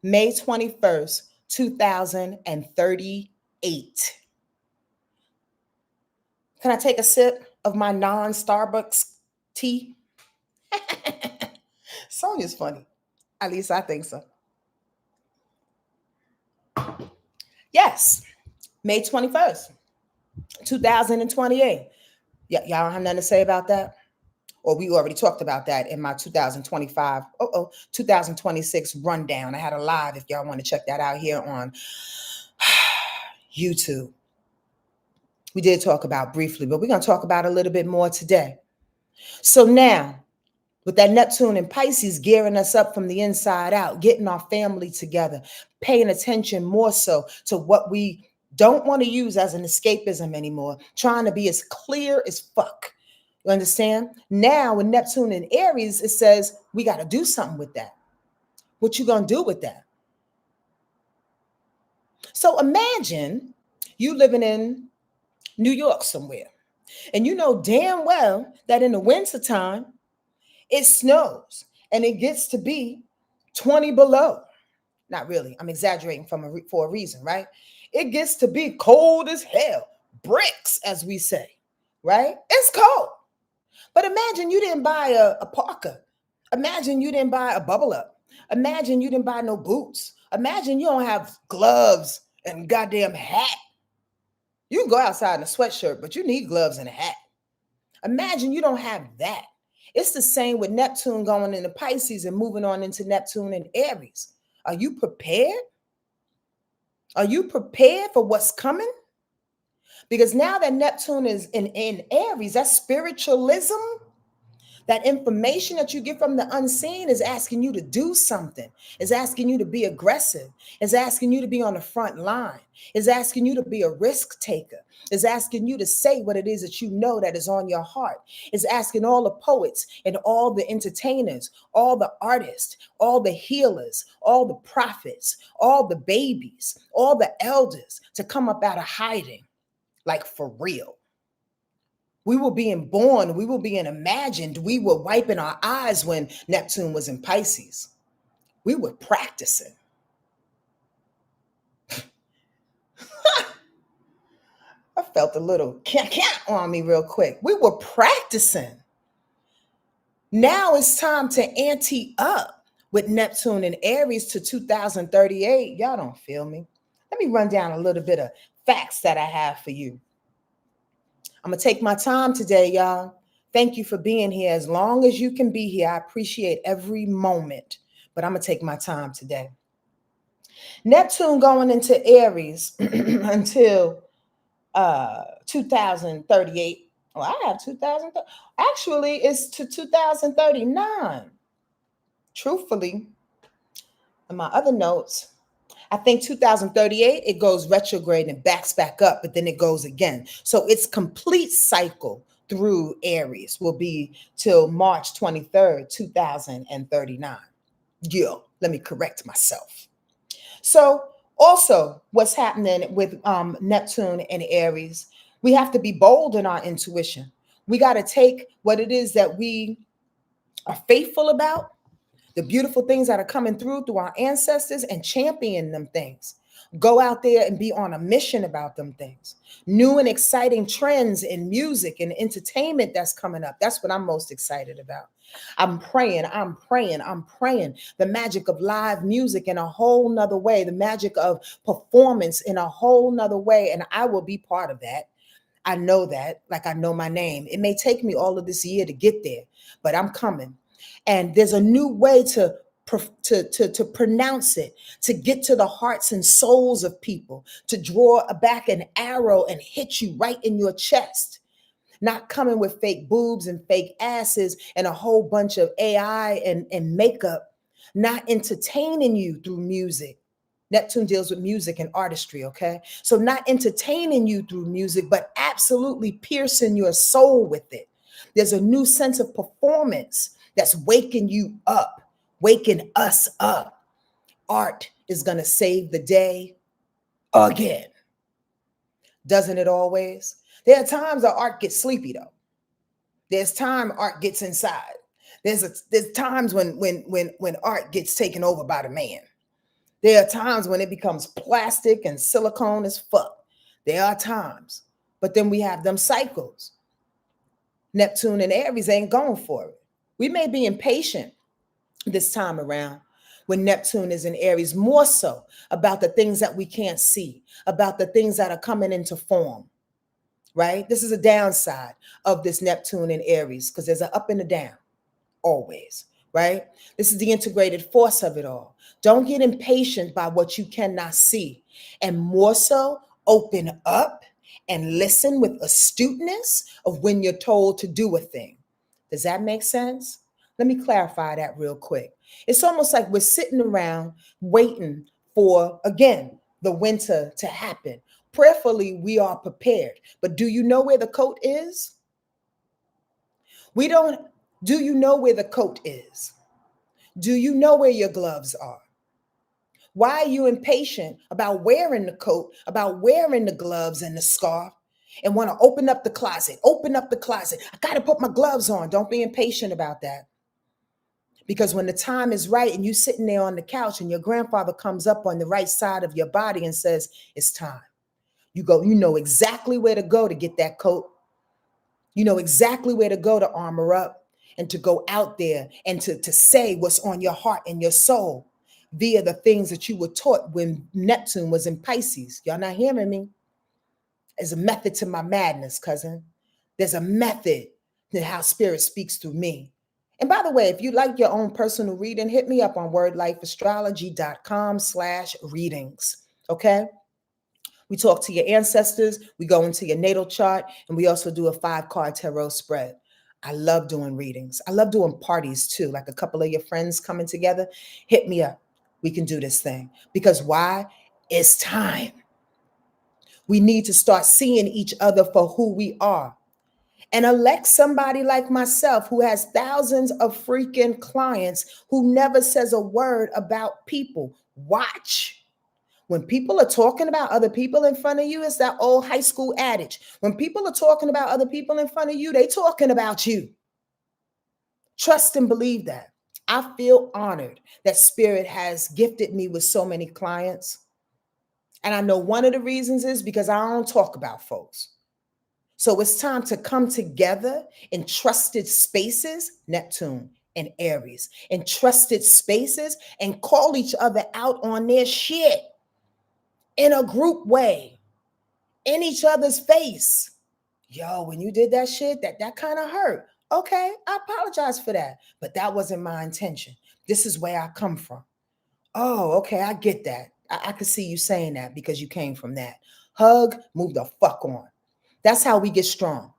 May 21st, 2038. Can I take a sip of my non-Starbucks tea? Sonja's funny. At least I think so. Yes, May 21st, 2028. Y'all don't have nothing to say about that? Or we already talked about that in my 2026 rundown. I had a live if y'all want to check that out here on YouTube. We did talk about briefly, but we're going to talk about a little bit more today. So now, with that Neptune and Pisces gearing us up from the inside out, getting our family together, paying attention more so to what we don't want to use as an escapism anymore, trying to be as clear as fuck. You understand? Now with Neptune and Aries, it says we got to do something with that. What you going to do with that? So imagine you living in New York somewhere, and you know damn well that in the wintertime, it snows and it gets to be 20 below. Not really. I'm exaggerating for a reason, right? It gets to be cold as hell. Bricks, as we say, right? It's cold. But imagine you didn't buy a parka. Imagine you didn't buy a bubble up. Imagine you didn't buy no boots. Imagine you don't have gloves and goddamn hat. You can go outside in a sweatshirt, but you need gloves and a hat. Imagine you don't have that. It's the same with Neptune going into Pisces and moving on into Neptune and Aries. Are you prepared? Are you prepared for what's coming? Because now that Neptune is in Aries, that's spiritualism. That information that you get from the unseen is asking you to do something, is asking you to be aggressive, is asking you to be on the front line, is asking you to be a risk taker, is asking you to say what it is that you know that is on your heart, is asking all the poets and all the entertainers, all the artists, all the healers, all the prophets, all the babies, all the elders to come up out of hiding, like for real. We were being born, we were being imagined, we were wiping our eyes when Neptune was in Pisces. We were practicing. I felt a little can't on me real quick. We were practicing. Now it's time to ante up with Neptune and Aries to 2038. Y'all don't feel me. Let me run down a little bit of facts that I have for you. I'm going to take my time today, y'all. Thank you for being here. As long as you can be here, I appreciate every moment, but I'm going to take my time today. Neptune going into Aries until 2038. Well, I have 2000. Actually, it's to 2039. Truthfully, in my other notes, I think 2038, it goes retrograde and backs back up, but then it goes again. So its complete cycle through Aries will be till March 23rd, 2039. Yeah, let me correct myself. So also what's happening with Neptune and Aries, we have to be bold in our intuition. We got to take what it is that we are faithful about, the beautiful things that are coming through our ancestors, and champion them things. Go out there and be on a mission about them things. New and exciting trends in music and entertainment that's coming up. That's what I'm most excited about. I'm praying. The magic of live music in a whole nother way, the magic of performance in a whole nother way. And I will be part of that. I know that, like I know my name. It may take me all of this year to get there, but I'm coming. And there's a new way to pronounce it, to get to the hearts and souls of people, to draw back an arrow and hit you right in your chest. Not coming with fake boobs and fake asses and a whole bunch of AI and makeup, not entertaining you through music. Neptune deals with music and artistry, okay? So not entertaining you through music, but absolutely piercing your soul with it. There's a new sense of performance that's waking you up, waking us up. Art is going to save the day again. Doesn't it always? There are times that art gets sleepy, though. There's time art gets inside. There's times when art gets taken over by the man. There are times when it becomes plastic and silicone as fuck. There are times. But then we have them cycles. Neptune and Aries ain't going for it. We may be impatient this time around when Neptune is in Aries, more so about the things that we can't see, about the things that are coming into form, right? This is a downside of this Neptune in Aries because there's an up and a down always, right? This is the integrated force of it all. Don't get impatient by what you cannot see, and more so open up and listen with astuteness of when you're told to do a thing. Does that make sense? Let me clarify that real quick. It's almost like we're sitting around waiting for, again, the winter to happen. Prayerfully, we are prepared. But do you know where the coat is? We don't. Do you know where the coat is? Do you know where your gloves are? Why are you impatient about wearing the coat, about wearing the gloves and the scarf, and want to open up the closet? Open up the closet. I got to put my gloves on. Don't be impatient about that. Because when the time is right and you're sitting there on the couch and your grandfather comes up on the right side of your body and says, it's time. You go, you know exactly where to go to get that coat. You know exactly where to go to armor up and to go out there and to say what's on your heart and your soul via the things that you were taught when Neptune was in Pisces. Y'all not hearing me? There's a method to my madness, cousin. There's a method to how spirit speaks through me. And by the way, if you like your own personal reading, hit me up on wordlifeastrology.com/readings. Okay? We talk to your ancestors, we go into your natal chart, and we also do a 5-card tarot spread. I love doing readings. I love doing parties too. Like a couple of your friends coming together, hit me up. We can do this thing. Because why? It's time. We need to start seeing each other for who we are and elect somebody like myself who has thousands of freaking clients who never says a word about people. Watch. When people are talking about other people in front of you, it's that old high school adage. When people are talking about other people in front of you, they talking about you. Trust and believe that. I feel honored that Spirit has gifted me with so many clients. And I know one of the reasons is because I don't talk about folks. So it's time to come together in trusted spaces, Neptune and Aries, in trusted spaces and call each other out on their shit in a group way, in each other's face. Yo, when you did that shit, that kind of hurt. Okay, I apologize for that, but that wasn't my intention. This is where I come from. Oh, okay, I get that. I could see you saying that because you came from that. Hug, move the fuck on. That's how we get strong.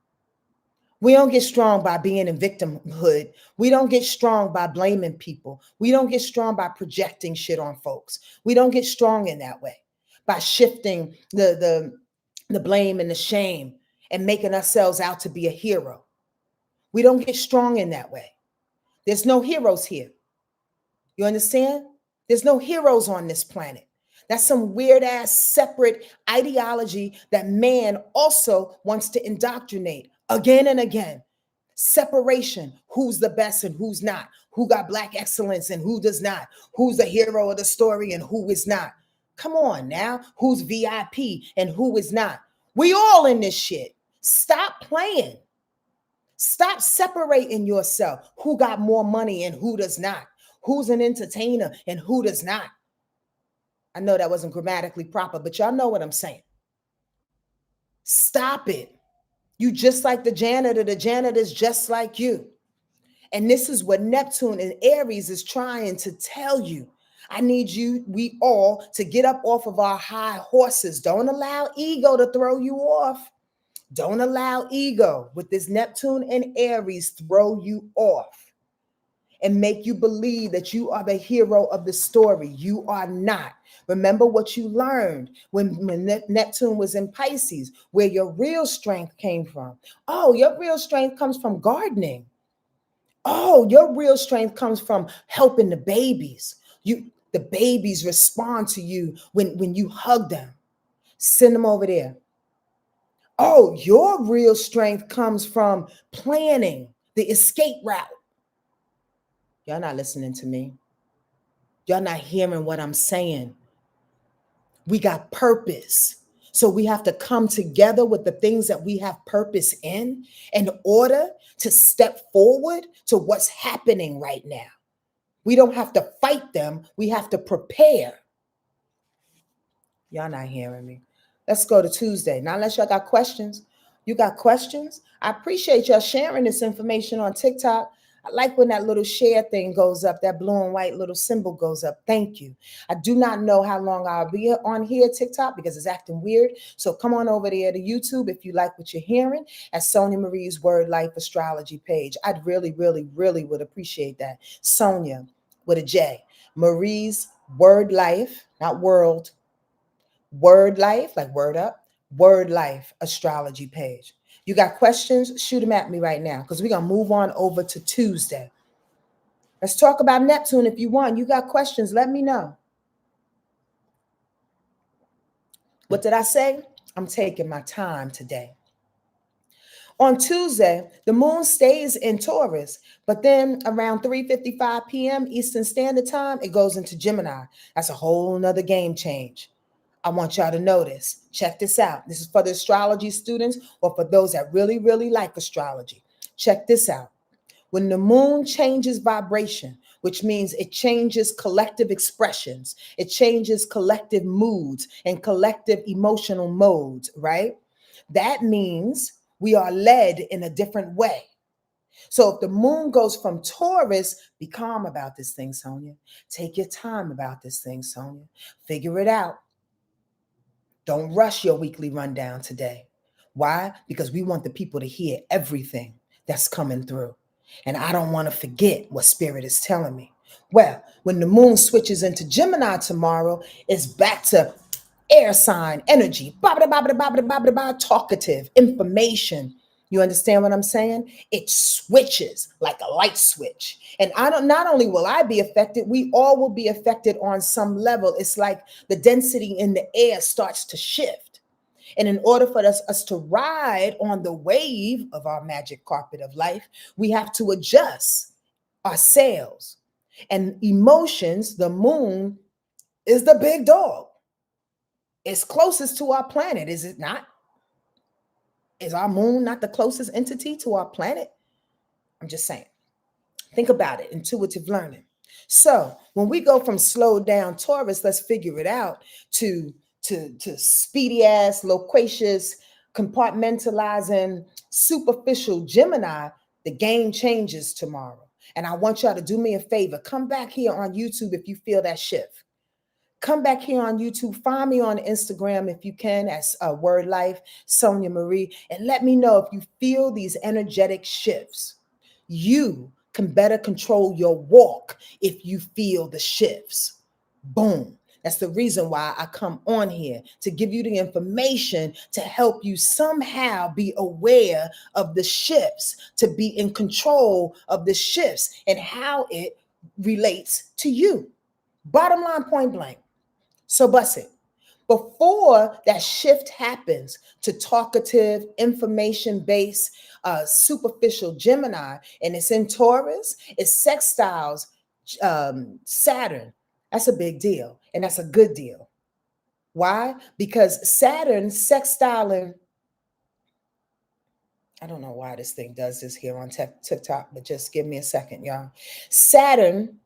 We don't get strong by being in victimhood. We don't get strong by blaming people. We don't get strong by projecting shit on folks. We don't get strong in that way by shifting the blame and the shame and making ourselves out to be a hero. We don't get strong in that way. There's no heroes here. You understand? There's no heroes on this planet. That's some weird ass separate ideology that man also wants to indoctrinate again and again. Separation. Who's the best and who's not? Who got black excellence and who does not? Who's the hero of the story and who is not? Come on now. Who's VIP and who is not? We all in this shit. Stop playing. Stop separating yourself. Who got more money and who does not? Who's an entertainer and who does not? I know that wasn't grammatically proper, but y'all know what I'm saying. Stop it. You just like the janitor's just like you. And this is what Neptune and Aries is trying to tell you. I need you, we all, to get up off of our high horses. Don't allow ego to throw you off. Don't allow ego with this Neptune and Aries throw you off and make you believe that you are the hero of the story. You are not. Remember what you learned when Neptune was in Pisces, where your real strength came from. Oh, your real strength comes from gardening. Oh, your real strength comes from helping the babies. The babies respond to you when you hug them. Send them over there. Oh, your real strength comes from planning the escape route. Y'all not listening to me. Y'all not hearing what I'm saying. We got purpose. So we have to come together with the things that we have purpose in order to step forward to what's happening right now. We don't have to fight them. We have to prepare. Y'all not hearing me. Let's go to Tuesday. Now, unless y'all got questions. You got questions? I appreciate y'all sharing this information on TikTok. I like when that little share thing goes up, that blue and white little symbol goes up. Thank you. I do not know how long I'll be on here, TikTok, because it's acting weird. So come on over there to YouTube if you like what you're hearing at Sonja Marie's Wordlife Astrology page. I'd really, really, really would appreciate that. Sonja with a J. Marie's Wordlife, not world. Wordlife, like word up, Wordlife Astrology page. You got questions? Shoot them at me right now because we're going to move on over to Tuesday. Let's talk about Neptune if you want. You got questions, let me know. What did I say? I'm taking my time today. On Tuesday, the moon stays in Taurus, but then around 3:55 p.m. Eastern Standard Time, it goes into Gemini. That's a whole nother game change. I want y'all to know this. Check this out. This is for the astrology students or for those that really, really like astrology. Check this out. When the moon changes vibration, which means it changes collective expressions, it changes collective moods and collective emotional modes, right? That means we are led in a different way. So if the moon goes from Taurus, be calm about this thing, Sonja. Take your time about this thing, Sonja. Figure it out. Don't rush your weekly rundown today. Why? Because we want the people to hear everything. that's coming through. And I don't want to forget what Spirit is telling me. Well, when the moon switches into Gemini tomorrow, it's back to air sign energy, talkative information. You understand what I'm saying? It switches like a light switch. And I don't, not only will I be affected, we all will be affected on some level. It's like the density in the air starts to shift. And in order for us to ride on the wave of our magic carpet of life, we have to adjust our sails. And emotions, the moon is the big dog. It's closest to our planet, is it not? Is our moon not the closest entity to our planet? I'm just saying. Think about it, intuitive learning. So when we go from slow down Taurus, let's figure it out, to speedy ass, loquacious, compartmentalizing, superficial Gemini, the game changes tomorrow. And I want y'all to do me a favor. Come back here on YouTube if you feel that shift. Come back here on YouTube. Find me on Instagram if you can, as Wordlife, SonjaMarie, and let me know if you feel these energetic shifts. You can better control your walk if you feel the shifts. Boom. That's the reason why I come on here, to give you the information to help you somehow be aware of the shifts, to be in control of the shifts and how it relates to you. Bottom line, point blank. So bust it. Before that shift happens to talkative, information-based, superficial Gemini, and it's in Taurus, it sextiles Saturn. That's a big deal, and that's a good deal. Why? Because Saturn sextiling, I don't know why this thing does this here on TikTok, but just give me a second, y'all. Saturn,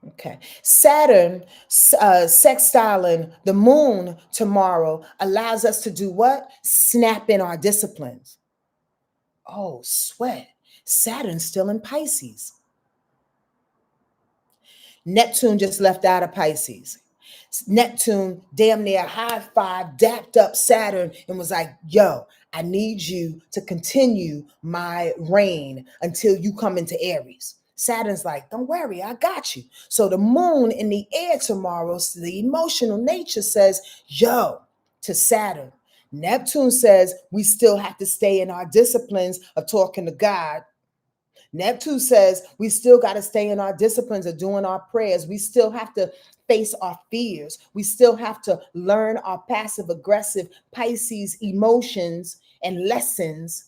okay. Saturn sextiling the moon tomorrow allows us to do what? Snap in our disciplines. Oh, sweat. Saturn's still in Pisces. Neptune just left out of Pisces. Neptune damn near high five, dapped up Saturn and was like, yo, I need you to continue my reign until you come into Aries. Saturn's like, don't worry, I got you. So the moon in the air tomorrow, so the emotional nature says, yo, to Saturn. Neptune says we still have to stay in our disciplines of talking to God. Neptune says we still got to stay in our disciplines of doing our prayers. We still have to face our fears. We still have to learn our passive aggressive Pisces emotions and lessons.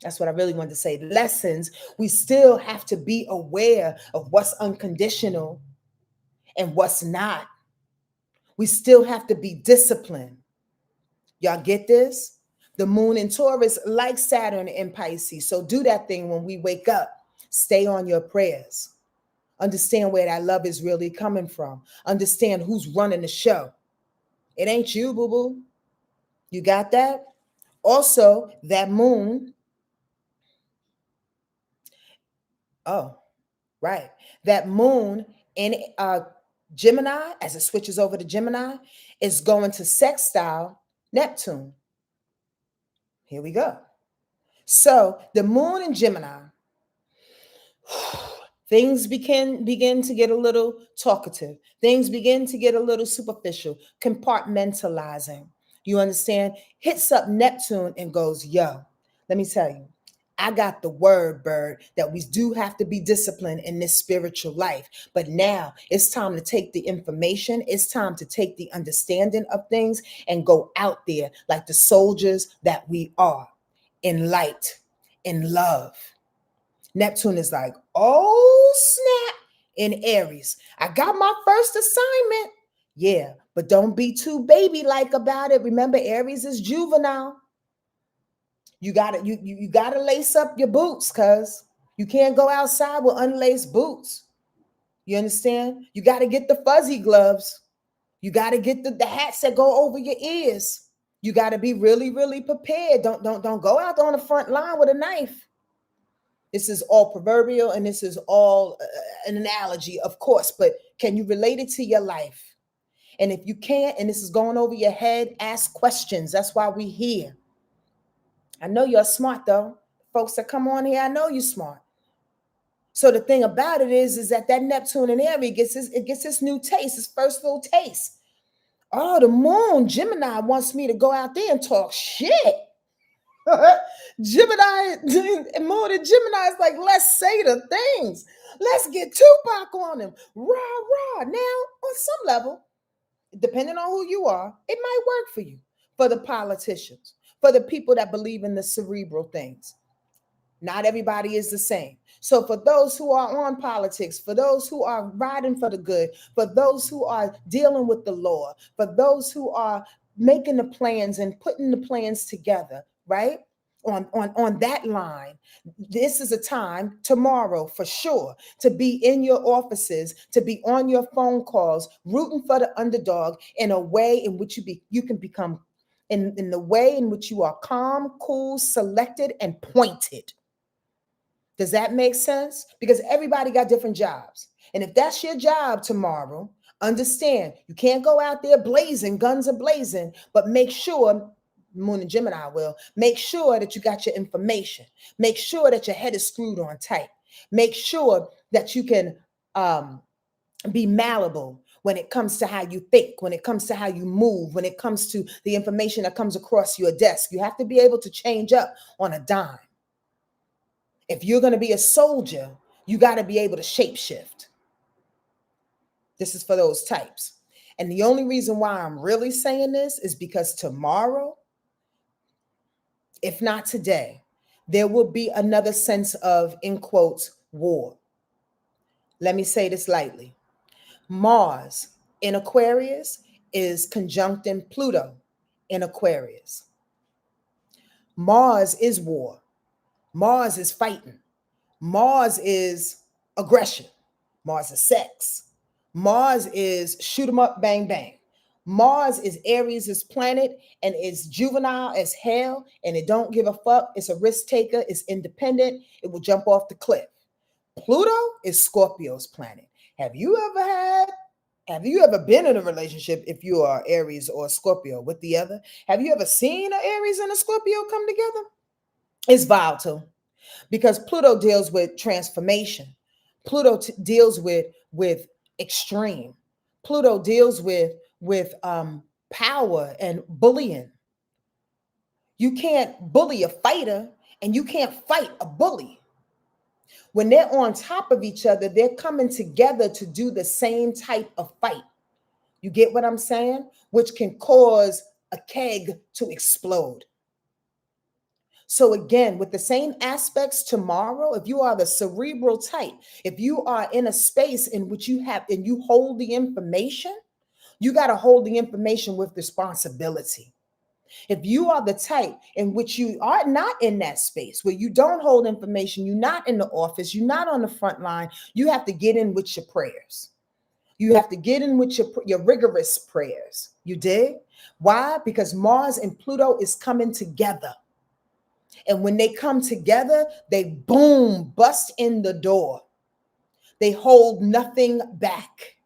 That's what I really wanted to say. Lessons. We still have to be aware of what's unconditional and what's not. We still have to be disciplined. Y'all get this? The moon in Taurus like Saturn in Pisces. So do that thing when we wake up. Stay on your prayers. Understand where that love is really coming from. Understand who's running the show. It ain't you, boo-boo. You got that? Also, that moon. Oh, right. That moon in Gemini, as it switches over to Gemini, is going to sextile Neptune. Here we go. So the moon in Gemini, things begin to get a little talkative. Things begin to get a little superficial, compartmentalizing. You understand? Hits up Neptune and goes, yo, let me tell you, I got the word, bird, that we do have to be disciplined in this spiritual life. But now it's time to take the information. It's time to take the understanding of things and go out there like the soldiers that we are, in light, in love. Neptune is like, oh, snap, in Aries. I got my first assignment. Yeah, but don't be too baby-like about it. Remember, Aries is juvenile. You gotta lace up your boots, cuz you can't go outside with unlaced boots. You understand? You got to get the fuzzy gloves. You got to get the hats that go over your ears. You got to be really, really prepared. Don't go out on the front line with a knife. This is all proverbial and this is all an analogy, of course, but can you relate it to your life? And if you can't, and this is going over your head, ask questions. That's why we're here. I know you're smart though. Folks that come on here, I know you're smart. So the thing about it is that Neptune in Aries gets this new taste, this first little taste. Oh, the moon, Gemini wants me to go out there and talk shit. Gemini, moon and Gemini is like, let's say the things. Let's get Tupac on them. Rah, rah. Now, on some level, depending on who you are, it might work for you, for the politicians, for the people that believe in the cerebral things. Not everybody is the same. So for those who are on politics, for those who are riding for the good, for those who are dealing with the law, for those who are making the plans and putting the plans together, right? On that line, this is a time tomorrow for sure to be in your offices, to be on your phone calls, rooting for the underdog in a way in which you can become in the way in which you are calm, cool, selected, and pointed. Does that make sense? Because everybody got different jobs. And if that's your job tomorrow, understand you can't go out there blazing, guns are blazing, but make sure, Moon and Gemini will, make sure that you got your information. Make sure that your head is screwed on tight. Make sure that you can be malleable when it comes to how you think, when it comes to how you move, when it comes to the information that comes across your desk. You have to be able to change up on a dime. If you're going to be a soldier, you got to be able to shapeshift. This is for those types. And the only reason why I'm really saying this is because tomorrow, if not today, there will be another sense of, in quotes, war. Let me say this lightly. Mars in Aquarius is conjuncting Pluto in Aquarius. Mars is war. Mars is fighting. Mars is aggression. Mars is sex. Mars is shoot 'em up, bang, bang. Mars is Aries' planet and it's juvenile as hell and it don't give a fuck. It's a risk taker. It's independent. It will jump off the cliff. Pluto is Scorpio's planet. Have you ever been in a relationship, if you are Aries or Scorpio, with the other? Have you ever seen an Aries and a Scorpio come together? It's volatile because Pluto deals with transformation. Pluto deals with extreme. Pluto deals with power and bullying. You can't bully a fighter and you can't fight a bully. When they're on top of each other, they're coming together to do the same type of fight. You get what I'm saying? Which can cause a keg to explode. So again, with the same aspects tomorrow, if you are the cerebral type, if you are in a space in which you hold the information, you got to hold the information with responsibility. If you are the type in which you are not in that space where you don't hold information, you're not in the office, you're not on the front line, you have to get in with your prayers. You have to get in with your rigorous prayers. You dig? Why? Because Mars and Pluto is coming together. And when they come together, they boom, bust in the door. They hold nothing back.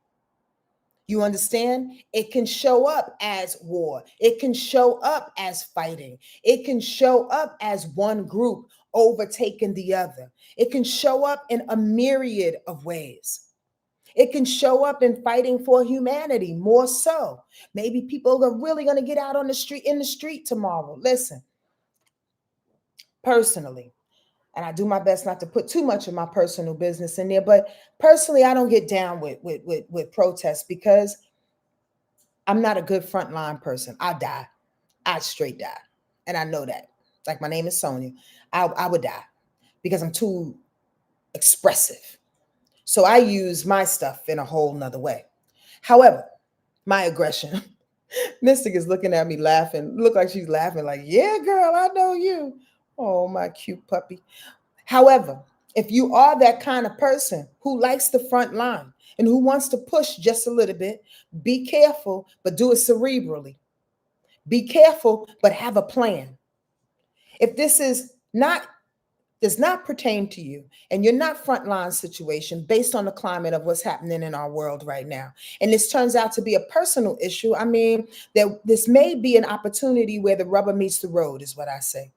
You understand? It can show up as war. It can show up as fighting. It can show up as one group overtaking the other. It can show up in a myriad of ways. It can show up in fighting for humanity more so. Maybe people are really going to get out on the street tomorrow. Listen, personally, and I do my best not to put too much of my personal business in there, but personally, I don't get down with protests because I'm not a good frontline person. I die. I'd straight die. And I know that. Like my name is Sonja. I would die because I'm too expressive. So I use my stuff in a whole nother way. However, my aggression, Mystic is looking at me laughing. Look like she's laughing like, yeah, girl, I know you. Oh, my cute puppy. However, if you are that kind of person who likes the front line and who wants to push just a little bit, be careful, but do it cerebrally. Be careful, but have a plan. If this is not does not pertain to you, and you're not frontline situation based on the climate of what's happening in our world right now, and this turns out to be a personal issue, I mean, that this may be an opportunity where the rubber meets the road, is what I say.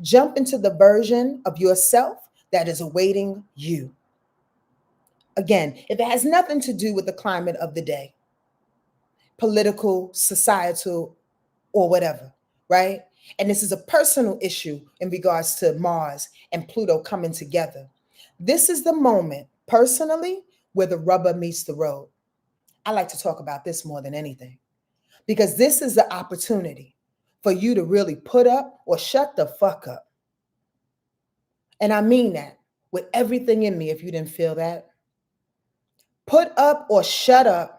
Jump into the version of yourself that is awaiting you. Again, if it has nothing to do with the climate of the day, political, societal, or whatever, right? And this is a personal issue in regards to Mars and Pluto coming together. This is the moment, personally, where the rubber meets the road. I like to talk about this more than anything because this is the opportunity for you to really put up or shut the fuck up. And I mean that with everything in me, if you didn't feel that. Put up or shut up.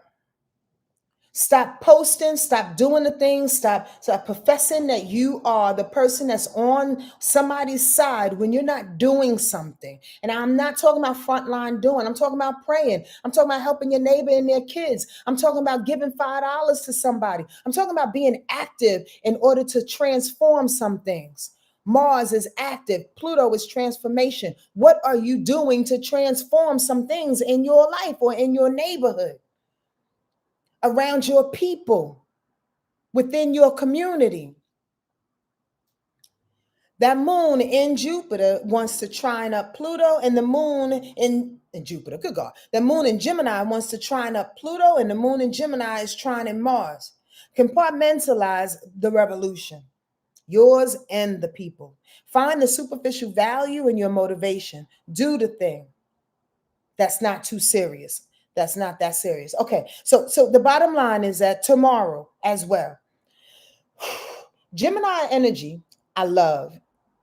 Stop posting, stop doing the things, stop professing that you are the person that's on somebody's side when you're not doing something. And I'm not talking about frontline doing, I'm talking about praying. I'm talking about helping your neighbor and their kids. I'm talking about giving $5 to somebody. I'm talking about being active in order to transform some things. Mars is active. Pluto is transformation. What are you doing to transform some things in your life or in your neighborhood? Around your people, within your community. That moon in Jupiter wants to trine up Pluto, and the moon in Jupiter, good God. The moon in Gemini wants to trine up Pluto, and the moon in Gemini is trining Mars. Compartmentalize the revolution, yours and the people. Find the superficial value in your motivation. Do the thing. That's not too serious. That's not that serious. Okay, so the bottom line is that tomorrow as well, Gemini energy, I love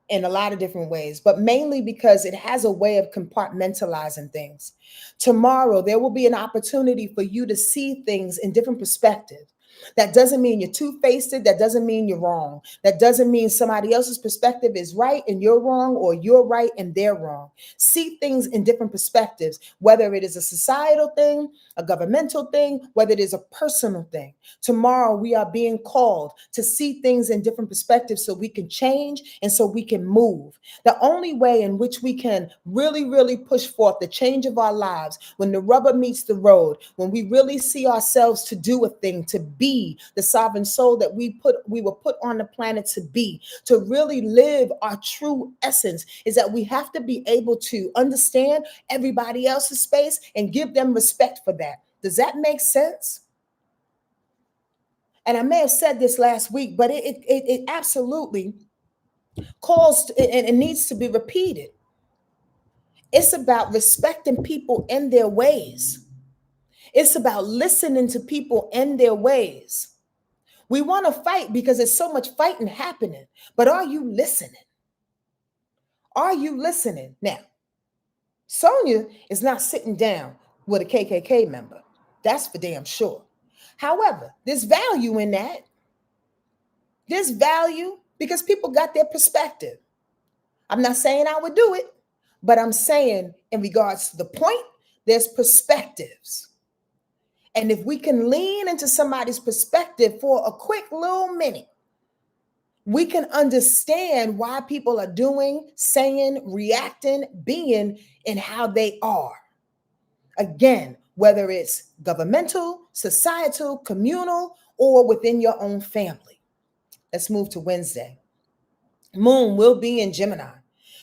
in a lot of different ways, but mainly because it has a way of compartmentalizing things. Tomorrow, there will be an opportunity for you to see things in different perspectives. That doesn't mean you're two-faced. That doesn't mean you're wrong. That doesn't mean somebody else's perspective is right and you're wrong, or you're right and they're wrong. See things in different perspectives, whether it is a societal thing, a governmental thing, whether it is a personal thing. Tomorrow, we are being called to see things in different perspectives so we can change and so we can move. The only way in which we can really, really push forth the change of our lives, when the rubber meets the road, when we really see ourselves to do a thing, to be the sovereign soul that we were put on the planet to be, to really live our true essence, is that we have to be able to understand everybody else's space and give them respect for that. Does that make sense? And I may have said this last week, but it absolutely calls and it needs to be repeated. It's about respecting people in their ways. It's about listening to people in their ways. We want to fight because there's so much fighting happening, but are you listening? Are you listening? Now, Sonja is not sitting down with a KKK member. That's for damn sure. However, there's value in that. There's value because people got their perspective. I'm not saying I would do it, but I'm saying in regards to the point, there's perspectives. And if we can lean into somebody's perspective for a quick little minute, we can understand why people are doing, saying, reacting, being, and how they are. Again, whether it's governmental, societal, communal, or within your own family. Let's move to Wednesday. Moon will be in Gemini.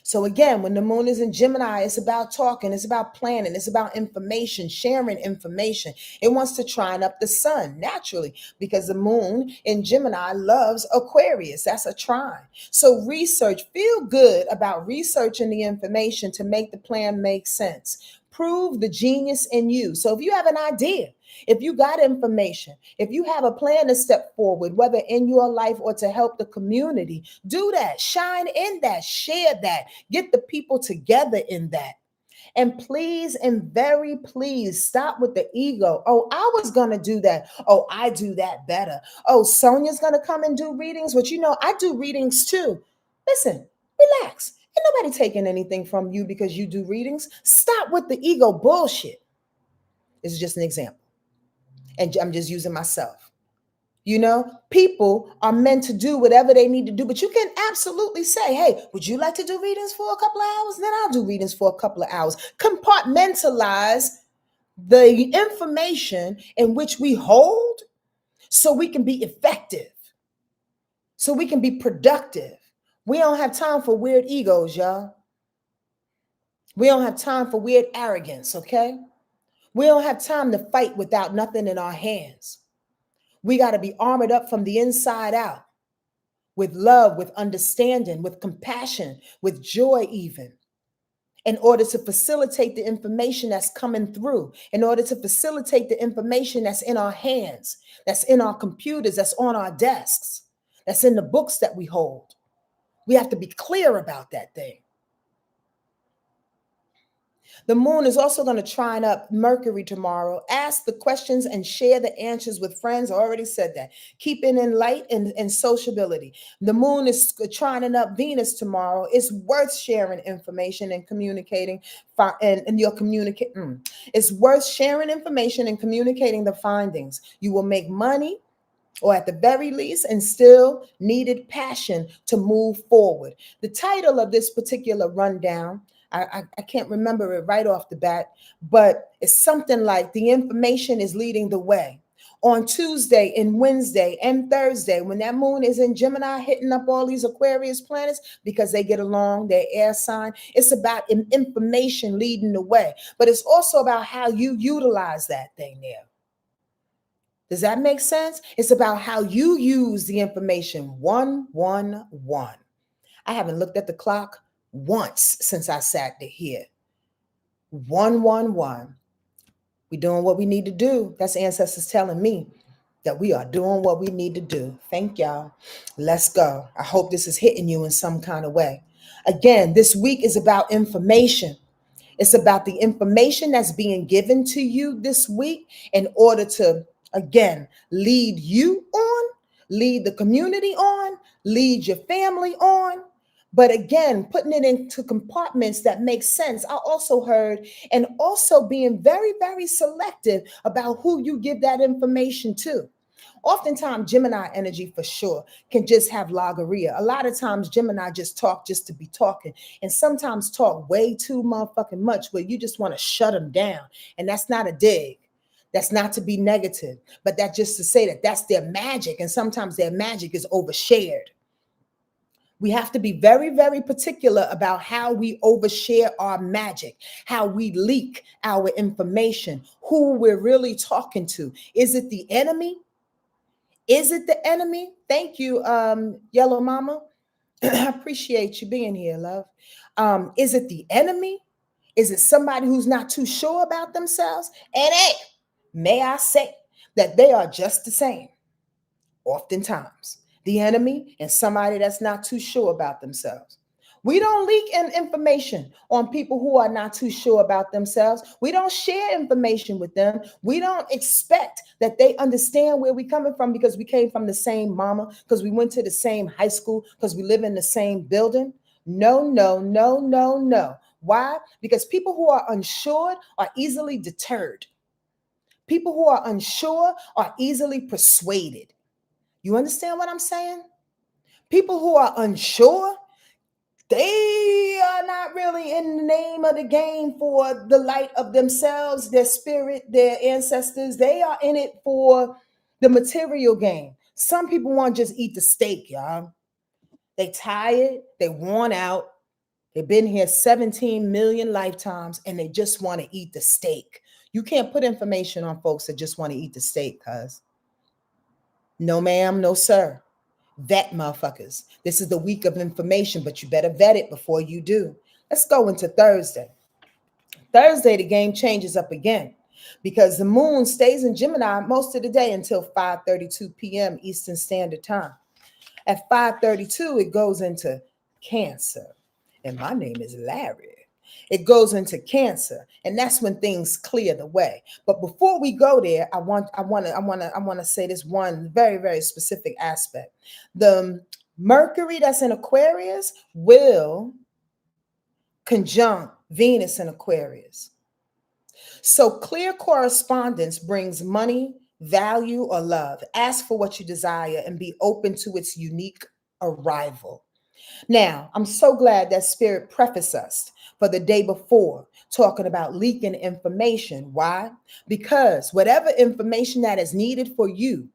So again, when the moon is in Gemini, it's about talking, it's about planning, it's about information, sharing information. It wants to trine up the sun naturally because the moon in Gemini loves Aquarius. That's a trine. So research, feel good about researching the information to make the plan make sense. Prove the genius in you. So if you have an idea, if you got information, if you have a plan to step forward, whether in your life or to help the community, do that, shine in that, share that, get the people together in that. And please and very please stop with the ego. Oh, I was going to do that. Oh, I do that better. Oh, Sonja's going to come and do readings. But you know, I do readings too. Listen, relax. Ain't nobody taking anything from you because you do readings. Stop with the ego bullshit. This is just an example. And I'm just using myself. You know, people are meant to do whatever they need to do, but you can absolutely say, hey, would you like to do readings for a couple of hours? Then I'll do readings for a couple of hours. Compartmentalize the information in which we hold so we can be effective, so we can be productive. We don't have time for weird egos, y'all. We don't have time for weird arrogance, okay? We don't have time to fight without nothing in our hands. We got to be armored up from the inside out with love, with understanding, with compassion, with joy, even in order to facilitate the information that's coming through, in order to facilitate the information that's in our hands, that's in our computers, that's on our desks, that's in the books that we hold. We have to be clear about that thing. The moon is also going to trine up Mercury tomorrow. Ask the questions and share the answers with friends. I already said that. Keeping in light and sociability. The moon is trining up Venus tomorrow. It's worth sharing information and communicating. It's worth sharing information and communicating the findings. You will make money, or at the very least, instill needed passion to move forward. The title of this particular rundown, I can't remember it right off the bat, but it's something like the information is leading the way. On Tuesday and Wednesday and Thursday, when that moon is in Gemini, hitting up all these Aquarius planets because they get along, their air sign, it's about information leading the way. But it's also about how you utilize that thing there. Does that make sense? It's about how you use the information. 111. I haven't looked at the clock once since I sat here. 111. We're doing what we need to do. That's ancestors telling me that we are doing what we need to do. Thank y'all. Let's go. I hope this is hitting you in some kind of way. Again, this week is about information. It's about the information that's being given to you this week in order to, again, lead you on, lead the community on, lead your family on. But again, putting it into compartments that make sense. I also heard, and also being very, very selective about who you give that information to. Oftentimes, Gemini energy for sure can just have logorrhea. A lot of times, Gemini just talk just to be talking, and sometimes talk way too motherfucking much where you just want to shut them down. And that's not a dig. That's not to be negative, but that's just to say that that's their magic. And sometimes their magic is overshared. We have to be very, very particular about how we overshare our magic, how we leak our information, who we're really talking to. Is it the enemy? Is it the enemy? Thank you, Yellow Mama. I appreciate you being here, love. Is it the enemy? Is it somebody who's not too sure about themselves? And hey, may I say that they are just the same. Oftentimes, the enemy and somebody that's not too sure about themselves. We don't leak information on people who are not too sure about themselves. We don't share information with them. We don't expect that they understand where we're coming from because we came from the same mama, because we went to the same high school, because we live in the same building. No, no, no, no, no. Why? Because people who are unsure are easily deterred. People who are unsure are easily persuaded. You understand what I'm saying? People who are unsure, they are not really in the name of the game for the light of themselves, their spirit, their ancestors. They are in it for the material gain. Some people want to just eat the steak, y'all. They tired, they worn out. They've been here 17 million lifetimes and they just want to eat the steak. You can't put information on folks that just want to eat the steak, cuz. No, ma'am, no, sir. Vet motherfuckers. This is the week of information, but you better vet it before you do. Let's go into Thursday. Thursday, the game changes up again because the moon stays in Gemini most of the day until 5:32 p.m. Eastern Standard Time. At 5:32, it goes into Cancer. And my name is Larry. It goes into Cancer, and that's when things clear the way. But before we go there, I want to say this one very, very specific aspect. The Mercury that's in Aquarius will conjunct Venus in Aquarius. So clear correspondence brings money, value, or love. Ask for what you desire and be open to its unique arrival. Now, I'm so glad that Spirit prefaced us for the day before talking about leaking information. Why? Because whatever information that is needed for you,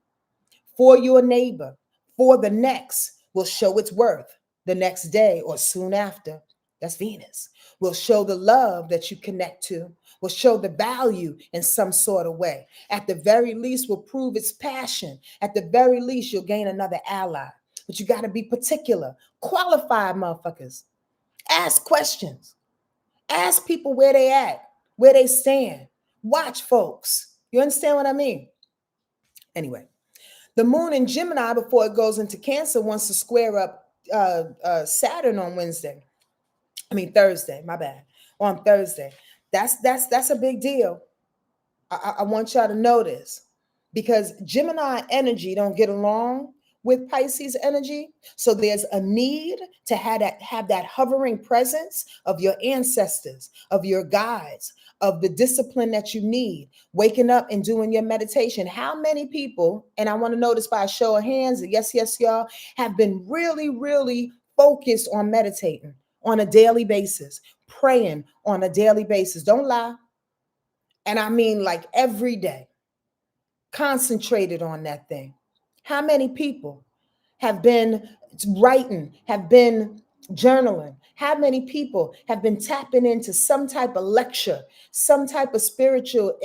for your neighbor, for the next, will show its worth the next day or soon after. That's Venus. Will show the love that you connect to, will show the value in some sort of way. At the very least, will prove its passion. At the very least, you'll gain another ally. But you got to be particular. Qualified motherfuckers. Ask questions. Ask people where they at, where they stand. Watch folks. You understand what I mean? Anyway, the moon in Gemini, before it goes into Cancer, wants to square up Saturn on Thursday. My bad. On Thursday. That's a big deal. I want y'all to know this, because Gemini energy don't get along with Pisces energy. So there's a need to have that hovering presence of your ancestors, of your guides, of the discipline that you need, waking up and doing your meditation. How many people, and I want to know this by a show of hands, yes, y'all, have been really, really focused on meditating on a daily basis, praying on a daily basis? Don't lie. And I mean like every day, concentrated on that thing. How many people have been writing, have been journaling? How many people have been tapping into some type of lecture, some type of spiritual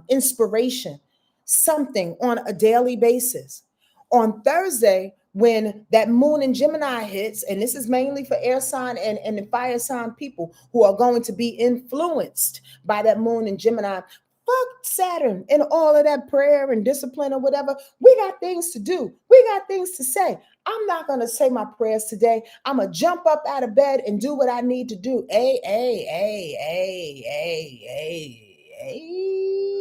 inspiration, something on a daily basis? On Thursday, when that moon in Gemini hits, and this is mainly for air sign and the fire sign people who are going to be influenced by that moon in Gemini, fuck Saturn and all of that prayer and discipline or whatever. We got things to do. We got things to say. I'm not going to say my prayers today. I'm going to jump up out of bed and do what I need to do.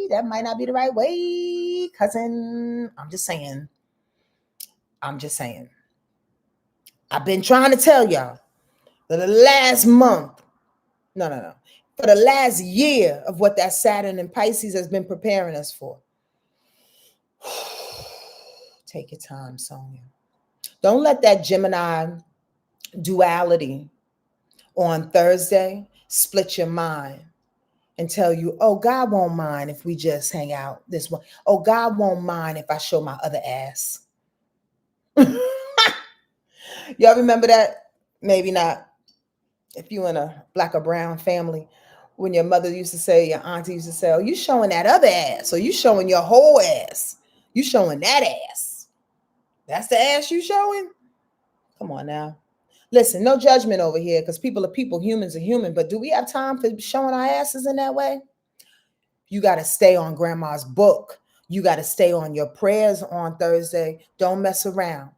That might not be the right way, cousin. I'm just saying. I've been trying to tell y'all for the last month. No. For the last year of what that Saturn and Pisces has been preparing us for. Take your time, Sonja. Don't let that Gemini duality on Thursday split your mind and tell you, oh, God won't mind if we just hang out this one. Oh, God won't mind if I show my other ass. Y'all remember that? Maybe not. If you in a black or brown family, when your mother used to say, your auntie used to say, oh, you showing that other ass, or you showing your whole ass. You showing that ass. That's the ass you showing? Come on now. Listen, no judgment over here, because people are people, humans are human, but do we have time for showing our asses in that way? You got to stay on grandma's book. You got to stay on your prayers on Thursday. Don't mess around.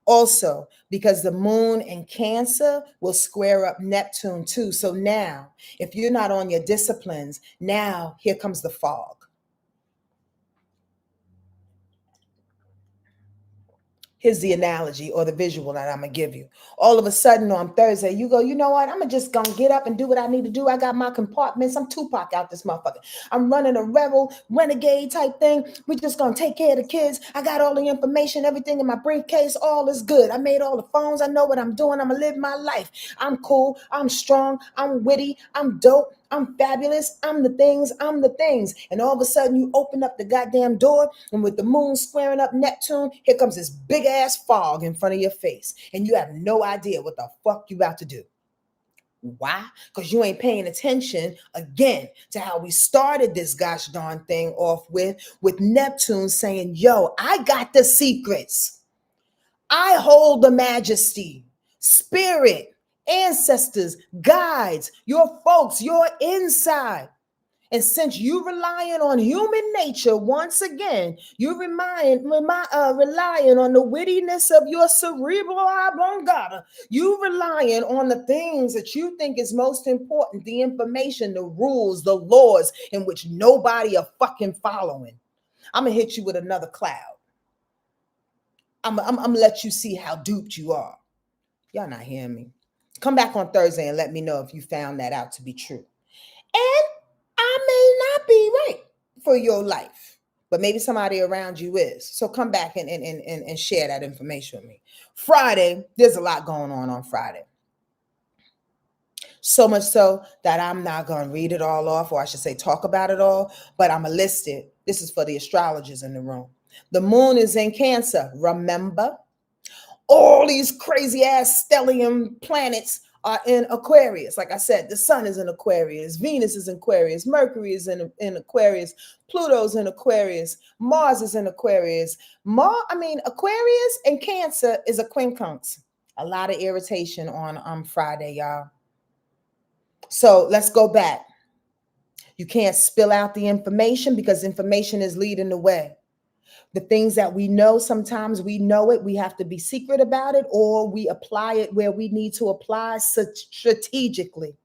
Also, because the moon in Cancer will square up Neptune too. So now, if you're not on your disciplines, now here comes the fog. Here's the analogy or the visual that I'm going to give you. All of a sudden on Thursday, you go, you know what? I'm just going to get up and do what I need to do. I got my compartments. I'm Tupac out this motherfucker. I'm running a rebel, renegade type thing. We just going to take care of the kids. I got all the information, everything in my briefcase. All is good. I made all the phones. I know what I'm doing. I'm going to live my life. I'm cool. I'm strong. I'm witty. I'm dope. I'm fabulous. I'm the things. And all of a sudden you open up the goddamn door, and with the moon squaring up Neptune, here comes this big ass fog in front of your face. And you have no idea what the fuck you about to do. Why? Because you ain't paying attention again to how we started this gosh darn thing off with Neptune saying, yo, I got the secrets. I hold the majesty, spirit, ancestors, guides, your folks, your inside. And since you're relying on human nature, once again, you're relying on the wittiness of your cerebral oblongata. You're relying on the things that you think is most important, the information, the rules, the laws in which nobody are fucking following. I'm going to hit you with another cloud. I'm going to let you see how duped you are. Y'all not hearing me. Come back on Thursday and let me know if you found that out to be true. And I may not be right for your life. but maybe somebody around you is. So come back and share that information with me. Friday, there's a lot going on Friday. So much so that I'm not going to read it all off, or I should say talk about it all, but I'm going to list it. This is for the astrologers in the room. The moon is in Cancer. Remember, all these crazy ass stellium planets are in Aquarius. Like I said, the sun is in Aquarius, Venus is in Aquarius, Mercury is in Aquarius, Pluto's in Aquarius, Mars is in Aquarius. Aquarius and Cancer is a quincunx. A lot of irritation on Friday, y'all. So let's go back. You can't spill out the information because information is leading the way. The things that we know, sometimes we know it, we have to be secret about it, or we apply it where we need to apply strategically.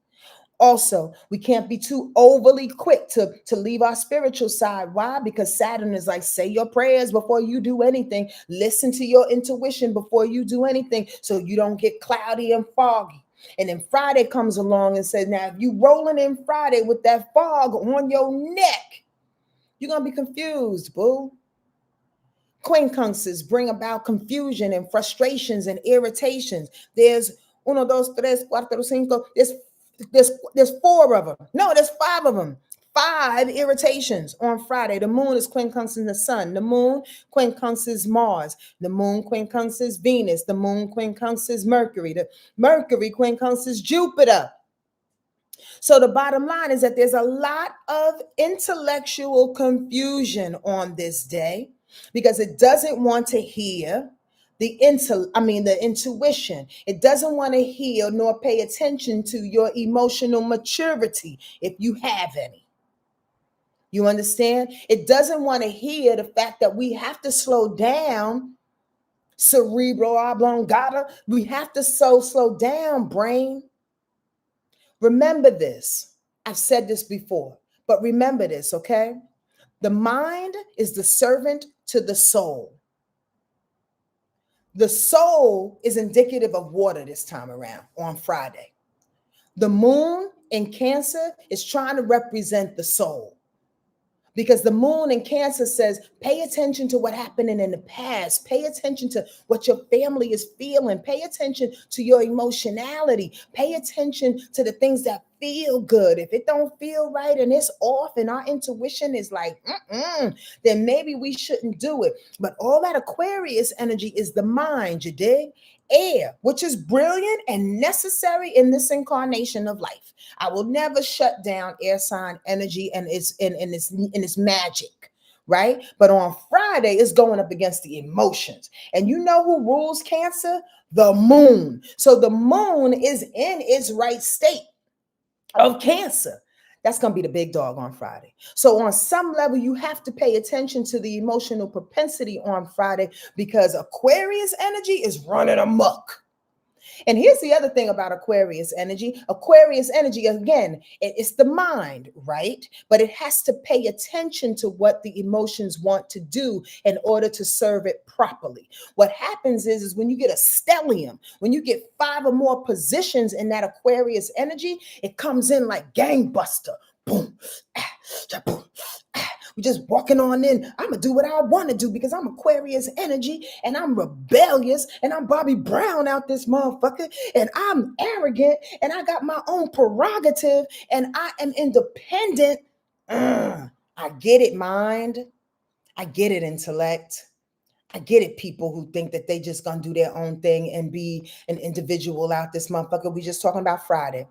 Also, we can't be too overly quick to leave our spiritual side. Why? Because Saturn is like, say your prayers before you do anything. Listen to your intuition before you do anything so you don't get cloudy and foggy. And then Friday comes along and says, now, if you rolling in Friday with that fog on your neck, you're going to be confused, boo. Quincunxes bring about confusion and frustrations and irritations. There's 1, 2, 3, 4, 5. There's 4 of them. No, there's 5 of them. 5 irritations on Friday. The moon is quincunxing the sun. The moon quincunxes Mars. The moon quincunxes Venus. The moon quincunxes Mercury. The Mercury quincunxes Jupiter. So the bottom line is that there's a lot of intellectual confusion on this day because it doesn't want to hear the intuition. It doesn't want to hear nor pay attention to your emotional maturity if you have any. You understand? It doesn't want to hear the fact that we have to slow down, cerebral oblongata. We have to slow down, brain. Remember this. I've said this before, but remember this, okay? The mind is the servant to the soul. The soul is indicative of water this time around on Friday. The moon in Cancer is trying to represent the soul. Because the moon in Cancer says, pay attention to what happened in the past. Pay attention to what your family is feeling. Pay attention to your emotionality. Pay attention to the things that feel good. If it don't feel right and it's off and our intuition is like, then maybe we shouldn't do it. But all that Aquarius energy is the mind, you dig? Air, which is brilliant and necessary in this incarnation of life. I will never shut down air sign energy and its magic, right? But on Friday, it's going up against the emotions. And you know who rules Cancer? The moon. So the moon is in its right state of Cancer. That's going to be the big dog on Friday. So on some level, you have to pay attention to the emotional propensity on Friday because Aquarius energy is running amok. And here's the other thing about Aquarius energy. Aquarius energy, again, it's the mind, right? But it has to pay attention to what the emotions want to do in order to serve it properly. What happens is when you get a stellium, when you get 5 or more positions in that Aquarius energy, it comes in like gangbuster. Boom, boom. We're just walking on in. I'm going to do what I want to do because I'm Aquarius energy and I'm rebellious and I'm Bobby Brown out this motherfucker and I'm arrogant and I got my own prerogative and I am independent. I get it, mind. I get it, intellect. I get it, people who think that they just going to do their own thing and be an individual out this motherfucker. We just talking about Friday.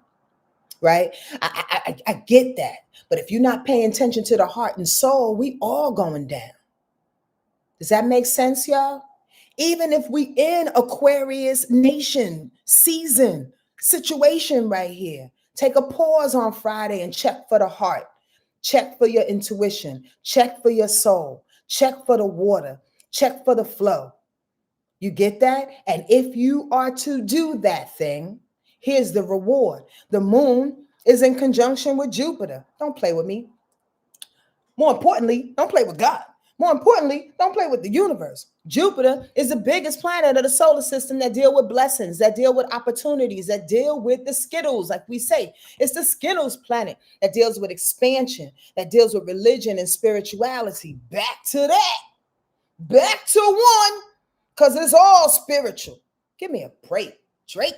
Right? I get that. But if you're not paying attention to the heart and soul, we all going down. Does that make sense, y'all? Even if we in Aquarius nation, season, situation right here, take a pause on Friday and check for the heart. Check for your intuition. Check for your soul. Check for the water. Check for the flow. You get that? And if you are to do that thing, here's the reward. The moon is in conjunction with Jupiter. Don't play with me. More importantly, don't play with God More importantly, don't play with the universe. Jupiter is the biggest planet of the solar system that deal with blessings, that deal with opportunities, that deal with the Skittles, like we say. It's the Skittles planet that deals with expansion, that deals with religion and spirituality. Back to that. Back to one, because it's all spiritual. Give me a break, Drake.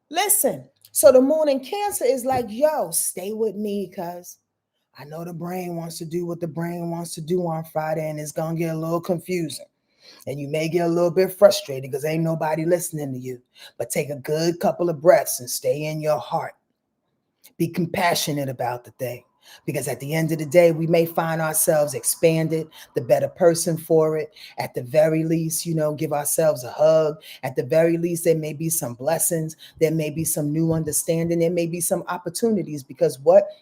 Listen, so the moon in Cancer is like, yo, stay with me, cuz I know the brain wants to do what the brain wants to do on Friday, and it's going to get a little confusing. And you may get a little bit frustrated because ain't nobody listening to you. But take a good couple of breaths and stay in your heart. Be compassionate about the thing. Because at the end of the day, we may find ourselves expanded, the better person for it. At the very least, give ourselves a hug. At the very least, there may be some blessings. There may be some new understanding. There may be some opportunities because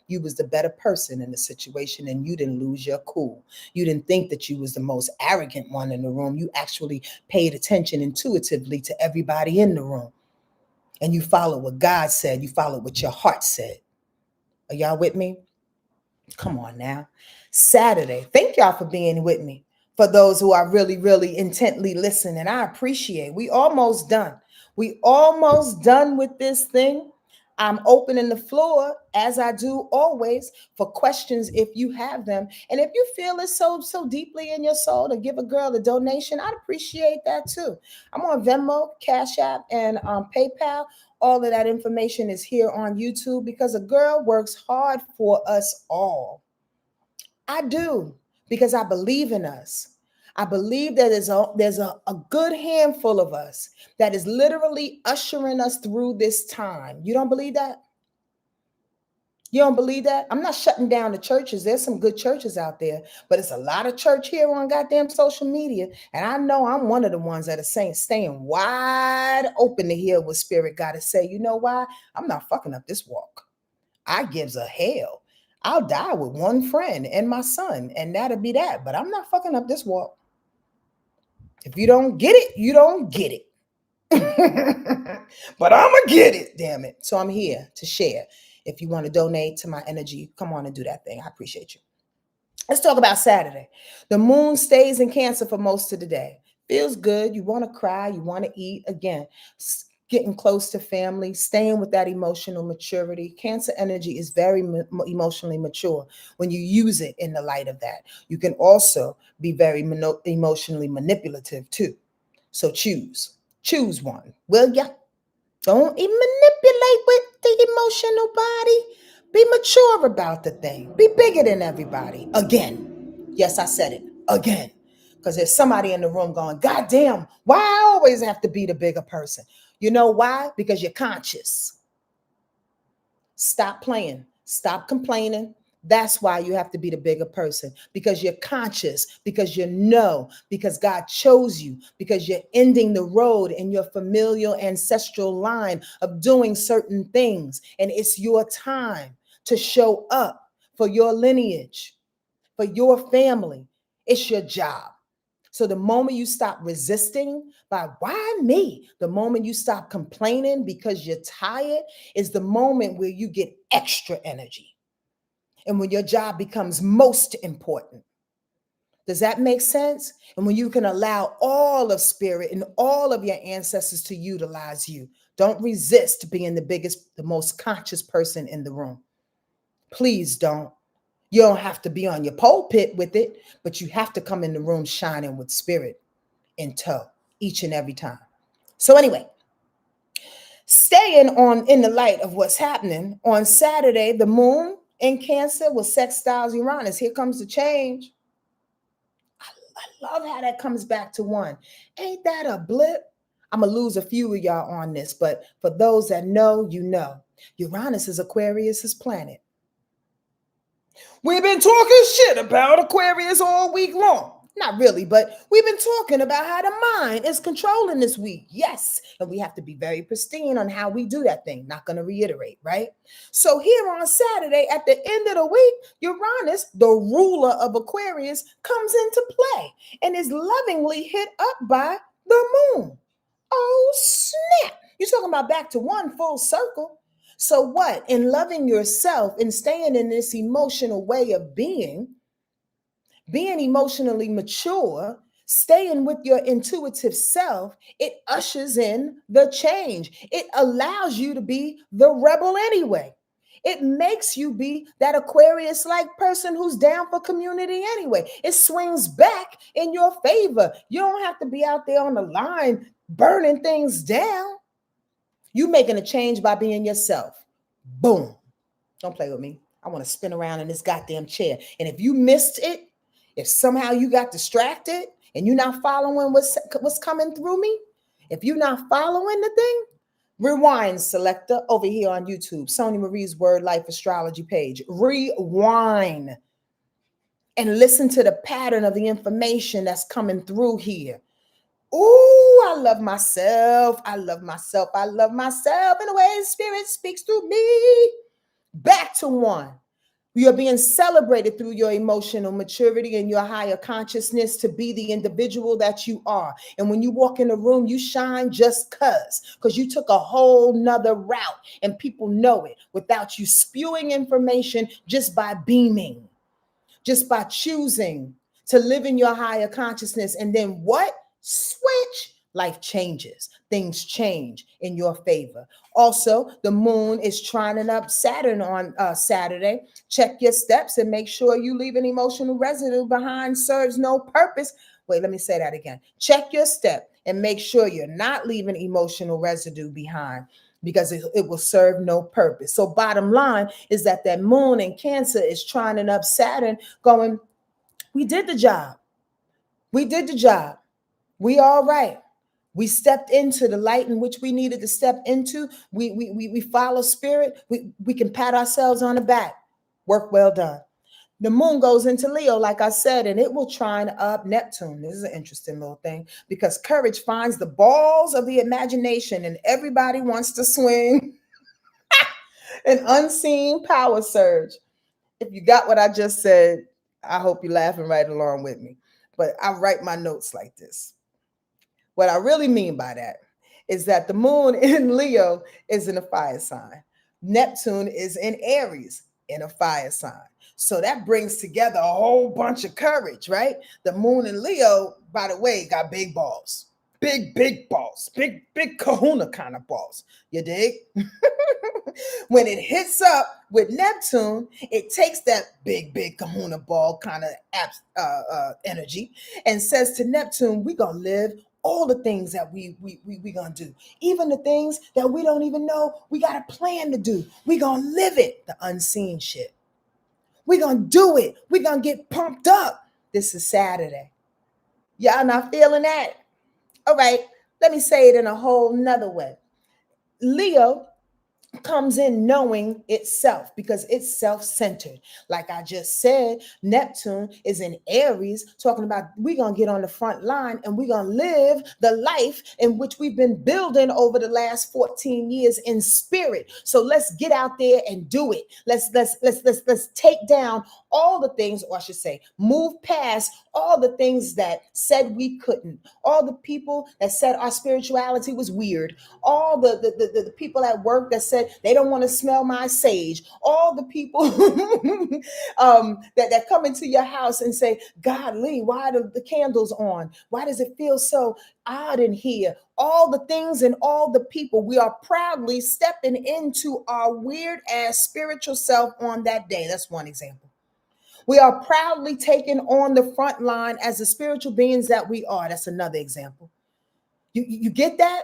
you was the better person in the situation and you didn't lose your cool. You didn't think that you was the most arrogant one in the room. You actually paid attention intuitively to everybody in the room. And you followed what God said. You followed what your heart said. Are y'all with me? Come on now. Saturday. Thank y'all for being with me. For those who are really, really intently listening, I appreciate. We almost done. We almost done with this thing. I'm opening the floor, as I do always, for questions if you have them. And if you feel it so deeply in your soul to give a girl a donation, I'd appreciate that too. I'm on Venmo, Cash App, and PayPal. All of that information is here on YouTube because a girl works hard for us all. I do, because I believe in us. I believe that there's a good handful of us that is literally ushering us through this time. You don't believe that? You don't believe that? I'm not shutting down the churches. There's some good churches out there, but it's a lot of church here on goddamn social media. And I know I'm one of the ones that are staying wide open to hear what Spirit got to say. You know why? I'm not fucking up this walk. I gives a hell. I'll die with one friend and my son, and that'll be that. But I'm not fucking up this walk. If you don't get it, you don't get it. But I'm going to get it, damn it. So I'm here to share. If you want to donate to my energy, come on and do that thing. I appreciate you. Let's talk about Saturday. The moon stays in Cancer for most of the day. Feels good. You want to cry. You want to eat. Again, getting close to family, staying with that emotional maturity. Cancer energy is very emotionally mature when you use it in the light of that. You can also be very emotionally manipulative too. So choose one, will ya? Don't manipulate with the emotional body. Be mature about the thing. Be bigger than everybody. Again. Yes, I said it. Again. Because there's somebody in the room going, God damn, why I always have to be the bigger person? You know why? Because you're conscious. Stop playing. Stop complaining. That's why you have to be the bigger person, because you're conscious, because you know, because God chose you, because you're ending the road in your familial ancestral line of doing certain things. And it's your time to show up for your lineage, for your family. It's your job. So the moment you stop resisting by why me, the moment you stop complaining because you're tired, is the moment where you get extra energy. And when your job becomes most important. Does that make sense? And when you can allow all of Spirit and all of your ancestors to utilize you, don't resist being the biggest, the most conscious person in the room. Please don't. You don't have to be on your pulpit with it, but you have to come in the room shining with Spirit in tow each and every time. So anyway, staying in the light of what's happening, on Saturday, the moon in Cancer will sextile Uranus. Here comes the change. I love how that comes back to one. Ain't that a blip? I'm going to lose a few of y'all on this, but for those that know, you know. Uranus is Aquarius's planet. We've been talking shit about Aquarius all week long. Not really, but we've been talking about how the mind is controlling this week. Yes. And we have to be very pristine on how we do that thing. Not going to reiterate, right? So here on Saturday, at the end of the week, Uranus, the ruler of Aquarius, comes into play and is lovingly hit up by the moon. Oh, snap. You're talking about back to one full circle. So what? In loving yourself and staying in this emotional way of being, Being emotionally mature, staying with your intuitive self, it ushers in the change. It allows you to be the rebel anyway. It makes you be that Aquarius like person who's down for community anyway. It swings back in your favor. You don't have to be out there on the line burning things down. You making a change by being yourself. Boom. Don't play with me. I want to spin around in this goddamn chair. And if you missed it, if somehow you got distracted and you're not following what's coming through me, if you're not following the thing, rewind, selector, over here on YouTube, Sonja Marie's Wordlife Astrology page. Rewind and listen to the pattern of the information that's coming through here. Ooh, I love myself. I love myself. I love myself in a way spirit speaks through me. Back to one. You're being celebrated through your emotional maturity and your higher consciousness to be the individual that you are. And when you walk in a room, you shine just because you took a whole nother route and people know it without you spewing information, just by beaming, just by choosing to live in your higher consciousness. And then what? Switch. Life changes. Things change in your favor. Also, the moon is trining up Saturn on Saturday. Check your steps and make sure you leave an emotional residue behind. Serves no purpose. Wait, let me say that again. Check your step and make sure you're not leaving emotional residue behind, because it will serve no purpose. So bottom line is that moon in Cancer is trining up Saturn, going, we did the job. We did the job. We all right. We stepped into the light in which we needed to step into. We follow spirit. We can pat ourselves on the back. Work well done. The moon goes into Leo, like I said, and it will trine up Neptune. This is an interesting little thing, because courage finds the balls of the imagination and everybody wants to swing an unseen power surge. If you got what I just said, I hope you're laughing right along with me. But I write my notes like this. What I really mean by that is that the moon in Leo is in a fire sign. Neptune is in Aries in a fire sign. So that brings together a whole bunch of courage, right? The moon in Leo, by the way, got big balls. Big balls. Big kahuna kind of balls. You dig? When it hits up with Neptune, it takes that big kahuna ball kind of energy and says to Neptune, we're going to live all the things that we gonna do, even the things that we don't even know we got a plan to do. We gonna live it, the unseen shit. We gonna do it. We gonna get pumped up. This is Saturday. Y'all not feeling that? All right, let me say it in a whole nother way. Leo comes in knowing itself because it's self-centered. Like I just said, Neptune is in Aries, talking about we're going to get on the front line and we're going to live the life in which we've been building over the last 14 years in spirit. So let's get out there and do it. Let's take down all the things, or I should say, move past all the things that said we couldn't, all the people that said our spirituality was weird, all the people at work that said they don't want to smell my sage, all the people that come into your house and say, "Godly, why are the candles on? Why does it feel so odd in here?" All the things and all the people, we are proudly stepping into our weird ass spiritual self on that day. That's one example. We are proudly taken on the front line as the spiritual beings that we are. That's another example. You get that?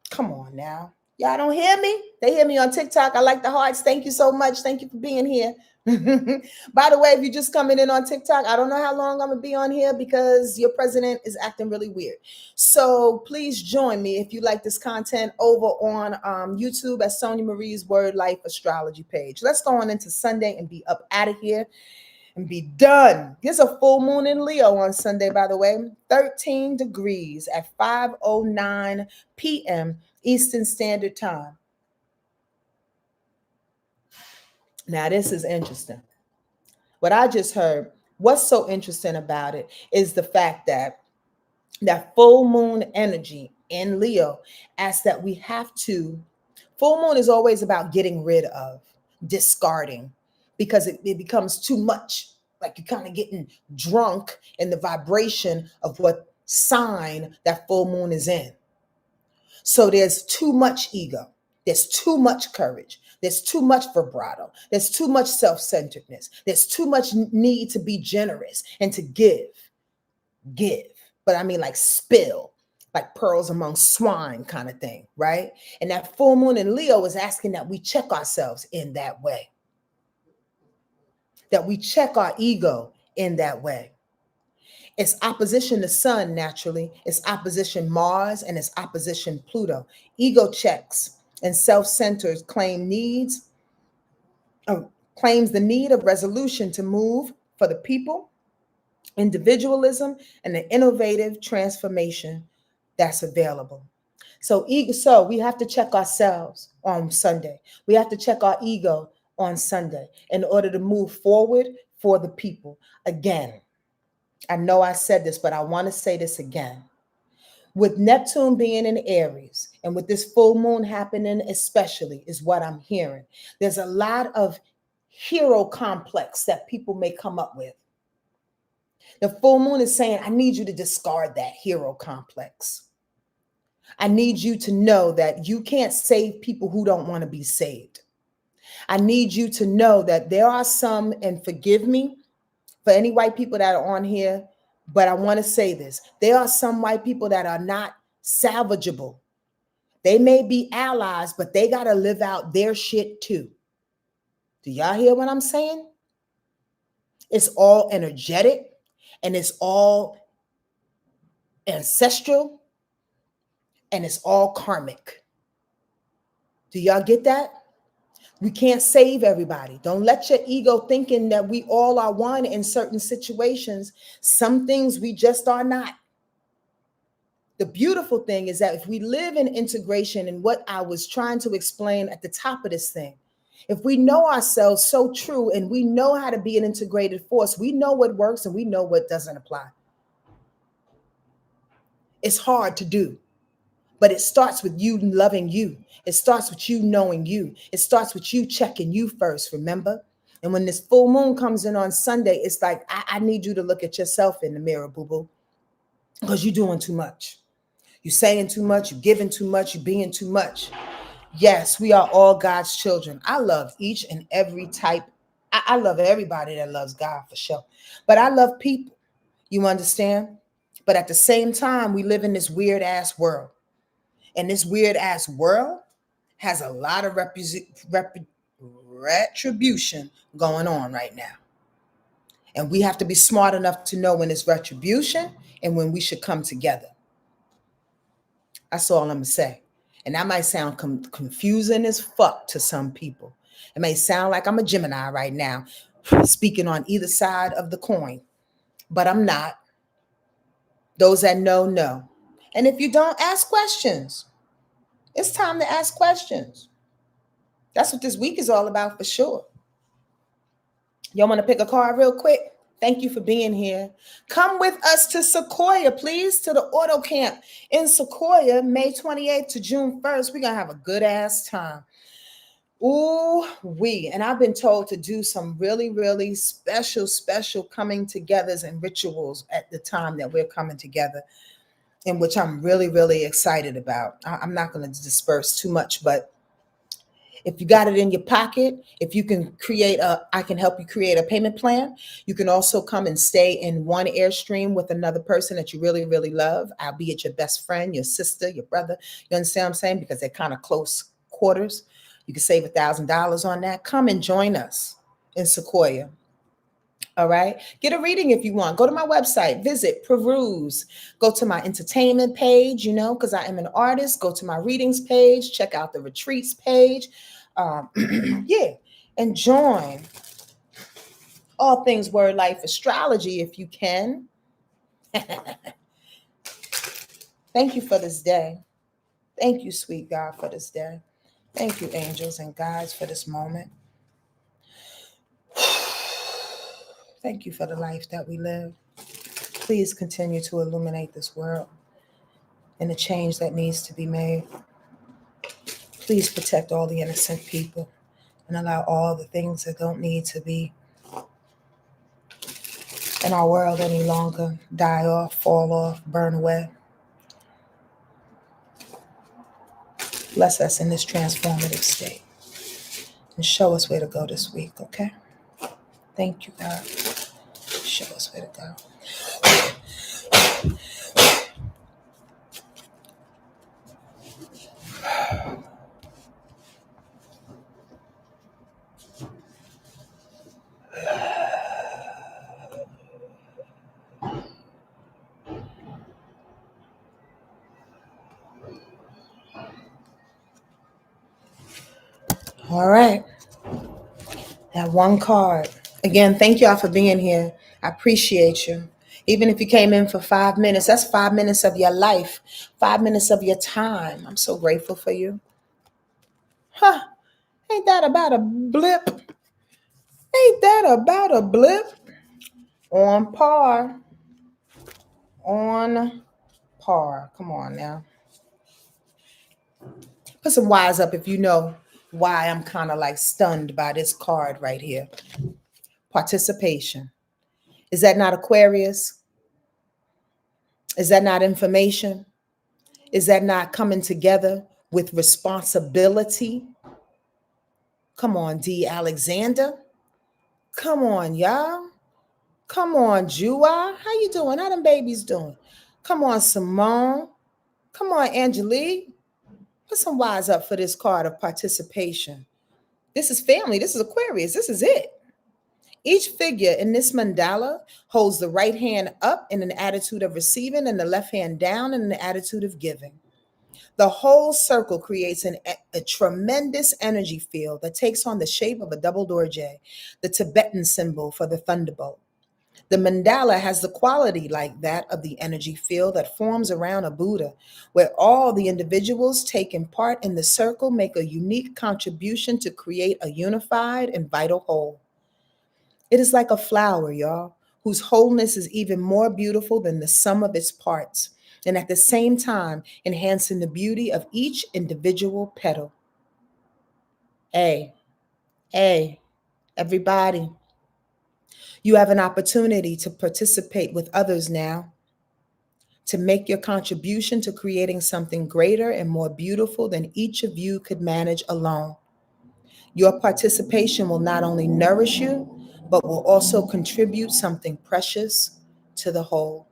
Come on now. Y'all don't hear me? They hear me on TikTok. I like the hearts. Thank you so much. Thank you for being here. By the way, if you're just coming in on TikTok, I don't know how long I'm going to be on here because your president is acting really weird. So please join me if you like this content over on YouTube at Sonja Marie's Wordlife Astrology page. Let's go on into Sunday and be up out of here and be done. There's a full moon in Leo on Sunday, by the way, 13 degrees at 5:09 p.m. Eastern Standard Time. Now, this is interesting. What I just heard, what's so interesting about it is the fact that full moon energy in Leo asks that we have to, full moon is always about getting rid of, discarding, because it becomes too much. Like you're kind of getting drunk in the vibration of what sign that full moon is in. So there's too much ego. There's too much courage. There's too much vibrato. There's too much self-centeredness. There's too much need to be generous and to give. But I mean like spill, like pearls among swine kind of thing, right? And that full moon in Leo is asking that we check ourselves in that way. That we check our ego in that way. It's opposition to Sun naturally. It's opposition Mars and it's opposition Pluto. Ego checks and self-centered claims the need of resolution to move for the people, individualism, and the innovative transformation that's available. So we have to check ourselves on Sunday. We have to check our ego on Sunday in order to move forward for the people. Again, I know I said this, but I want to say this again. With Neptune being in Aries and with this full moon happening, especially, is what I'm hearing. There's a lot of hero complex that people may come up with. The full moon is saying, I need you to discard that hero complex. I need you to know that you can't save people who don't want to be saved. I need you to know that there are some, and forgive me for any white people that are on here, but I want to say this. There are some white people that are not salvageable. They may be allies, but they got to live out their shit too. Do y'all hear what I'm saying? It's all energetic and it's all ancestral and it's all karmic. Do y'all get that? We can't save everybody. Don't let your ego thinking that we all are one in certain situations. Some things we just are not. The beautiful thing is that if we live in integration, and what I was trying to explain at the top of this thing, if we know ourselves so true and we know how to be an integrated force, we know what works and we know what doesn't apply. It's hard to do, but it starts with you loving you. It starts with you knowing you. It starts with you checking you first, remember? And when this full moon comes in on Sunday, it's like, I need you to look at yourself in the mirror, boo-boo, because you're doing too much. You're saying too much, you're giving too much, you're being too much. Yes, we are all God's children. I love each and every type. I love everybody that loves God for sure. But I love people, you understand? But at the same time, we live in this weird ass world. And this weird ass world has a lot of retribution going on right now. And we have to be smart enough to know when it's retribution and when we should come together. That's all I'm going to say. And that might sound confusing as fuck to some people. It may sound like I'm a Gemini right now, speaking on either side of the coin, but I'm not. Those that know, know. And if you don't, ask questions. It's time to ask questions. That's what this week is all about for sure. Y'all want to pick a card real quick? Thank you for being here. Come with us to SEQUOIA, please, to the auto camp in SEQUOIA, May 28th to June 1st. We're going to have a good ass time. And I've been told to do some really, really special coming togethers and rituals at the time that we're coming together, in which I'm really, really excited about. I'm not going to disperse too much, but if you got it in your pocket, if you can I can help you create a payment plan. You can also come and stay in one Airstream with another person that you really, really love. I'll be at your best friend, your sister, your brother. You understand what I'm saying? Because they're kind of close quarters. You can save $1,000 on that. Come and join us in SEQUOIA. All right. Get a reading if you want. Go to my website, visit, peruse, go to my entertainment page, because I am an artist. Go to my readings page, check out the retreats page. And join all things Wordlife Astrology if you can. Thank you for this day. Thank you, sweet God, for this day. Thank you, angels and guides, for this moment. Thank you for the life that we live. Please continue to illuminate this world and the change that needs to be made. Please protect all the innocent people and allow all the things that don't need to be in our world any longer die off, fall off, burn away. Bless us in this transformative state and show us where to go this week, okay? Thank you, God. Show us where to go. All right. That one card. Again, thank y'all for being here. I appreciate you. Even if you came in for 5 minutes, that's 5 minutes of your life, 5 minutes of your time. I'm so grateful for you. Huh. Ain't that about a blip? Ain't that about a blip? On par. On par. Come on now. Put some Y's up if you know why I'm kind of like stunned by this card right here. Participation. Is that not Aquarius? Is that not information? Is that not coming together with responsibility? Come on, D. Alexander. Come on, y'all. Come on, Jua. How you doing? How them babies doing? Come on, Simone. Come on, Angelique. Put some Y's up for this card of participation. This is family. This is Aquarius. This is it. Each figure in this mandala holds the right hand up in an attitude of receiving and the left hand down in an attitude of giving. The whole circle creates a tremendous energy field that takes on the shape of a double dorje, the Tibetan symbol for the thunderbolt. The mandala has the quality like that of the energy field that forms around a Buddha, where all the individuals taking part in the circle make a unique contribution to create a unified and vital whole. It is like a flower, y'all, whose wholeness is even more beautiful than the sum of its parts, and at the same time enhancing the beauty of each individual petal. Hey, everybody, you have an opportunity to participate with others now, to make your contribution to creating something greater and more beautiful than each of you could manage alone. Your participation will not only nourish you, but will also contribute something precious to the whole.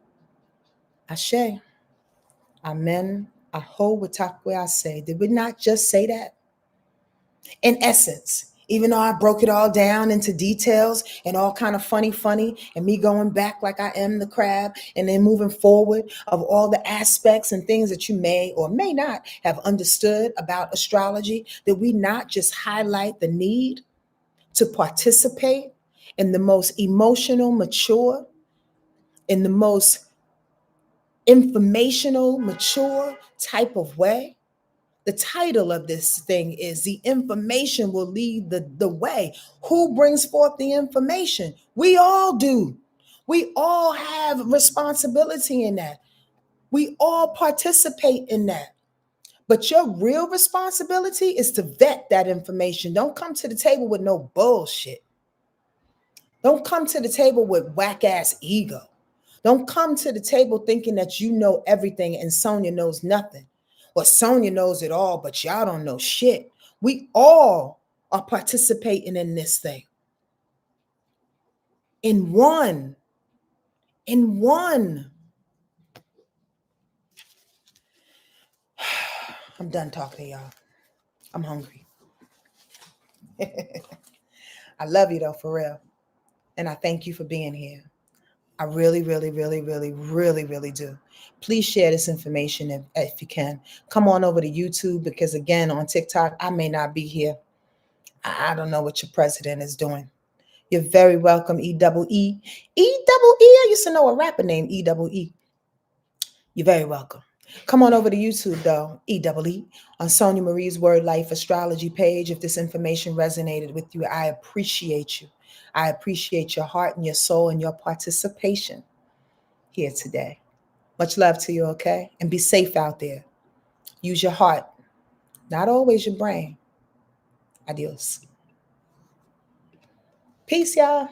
Ashe. Amen. Aho watakwe ase. Did we not just say that? In essence, even though I broke it all down into details and all kind of funny, and me going back like I am the crab and then moving forward of all the aspects and things that you may or may not have understood about astrology, did we not just highlight the need to participate in the most emotional, mature, in the most informational, mature type of way? The title of this thing is The Information Will Lead the Way. Who brings forth the information? We all do. We all have responsibility in that. We all participate in that. But your real responsibility is to vet that information. Don't come to the table with no bullshit. Don't come to the table with whack ass ego. Don't come to the table thinking that you know everything and Sonja knows nothing. Or Sonja knows it all, but y'all don't know shit. We all are participating in this thing. In one. I'm done talking to y'all. I'm hungry. I love you though, for real. And I thank you for being here. I really, really, really, really, really, really do. Please share this information if you can. Come on over to YouTube because, again, on TikTok, I may not be here. I don't know what your president is doing. You're very welcome, E-double-E. E-double-E, I used to know a rapper named E-double-E. You're very welcome. Come on over to YouTube, though, E-double-E, on Sonja Marie's Wordlife Astrology page. If this information resonated with you, I appreciate you. I appreciate your heart and your soul and your participation here today. Much love to you, okay? And be safe out there. Use your heart, not always your brain. Adios. Peace, y'all.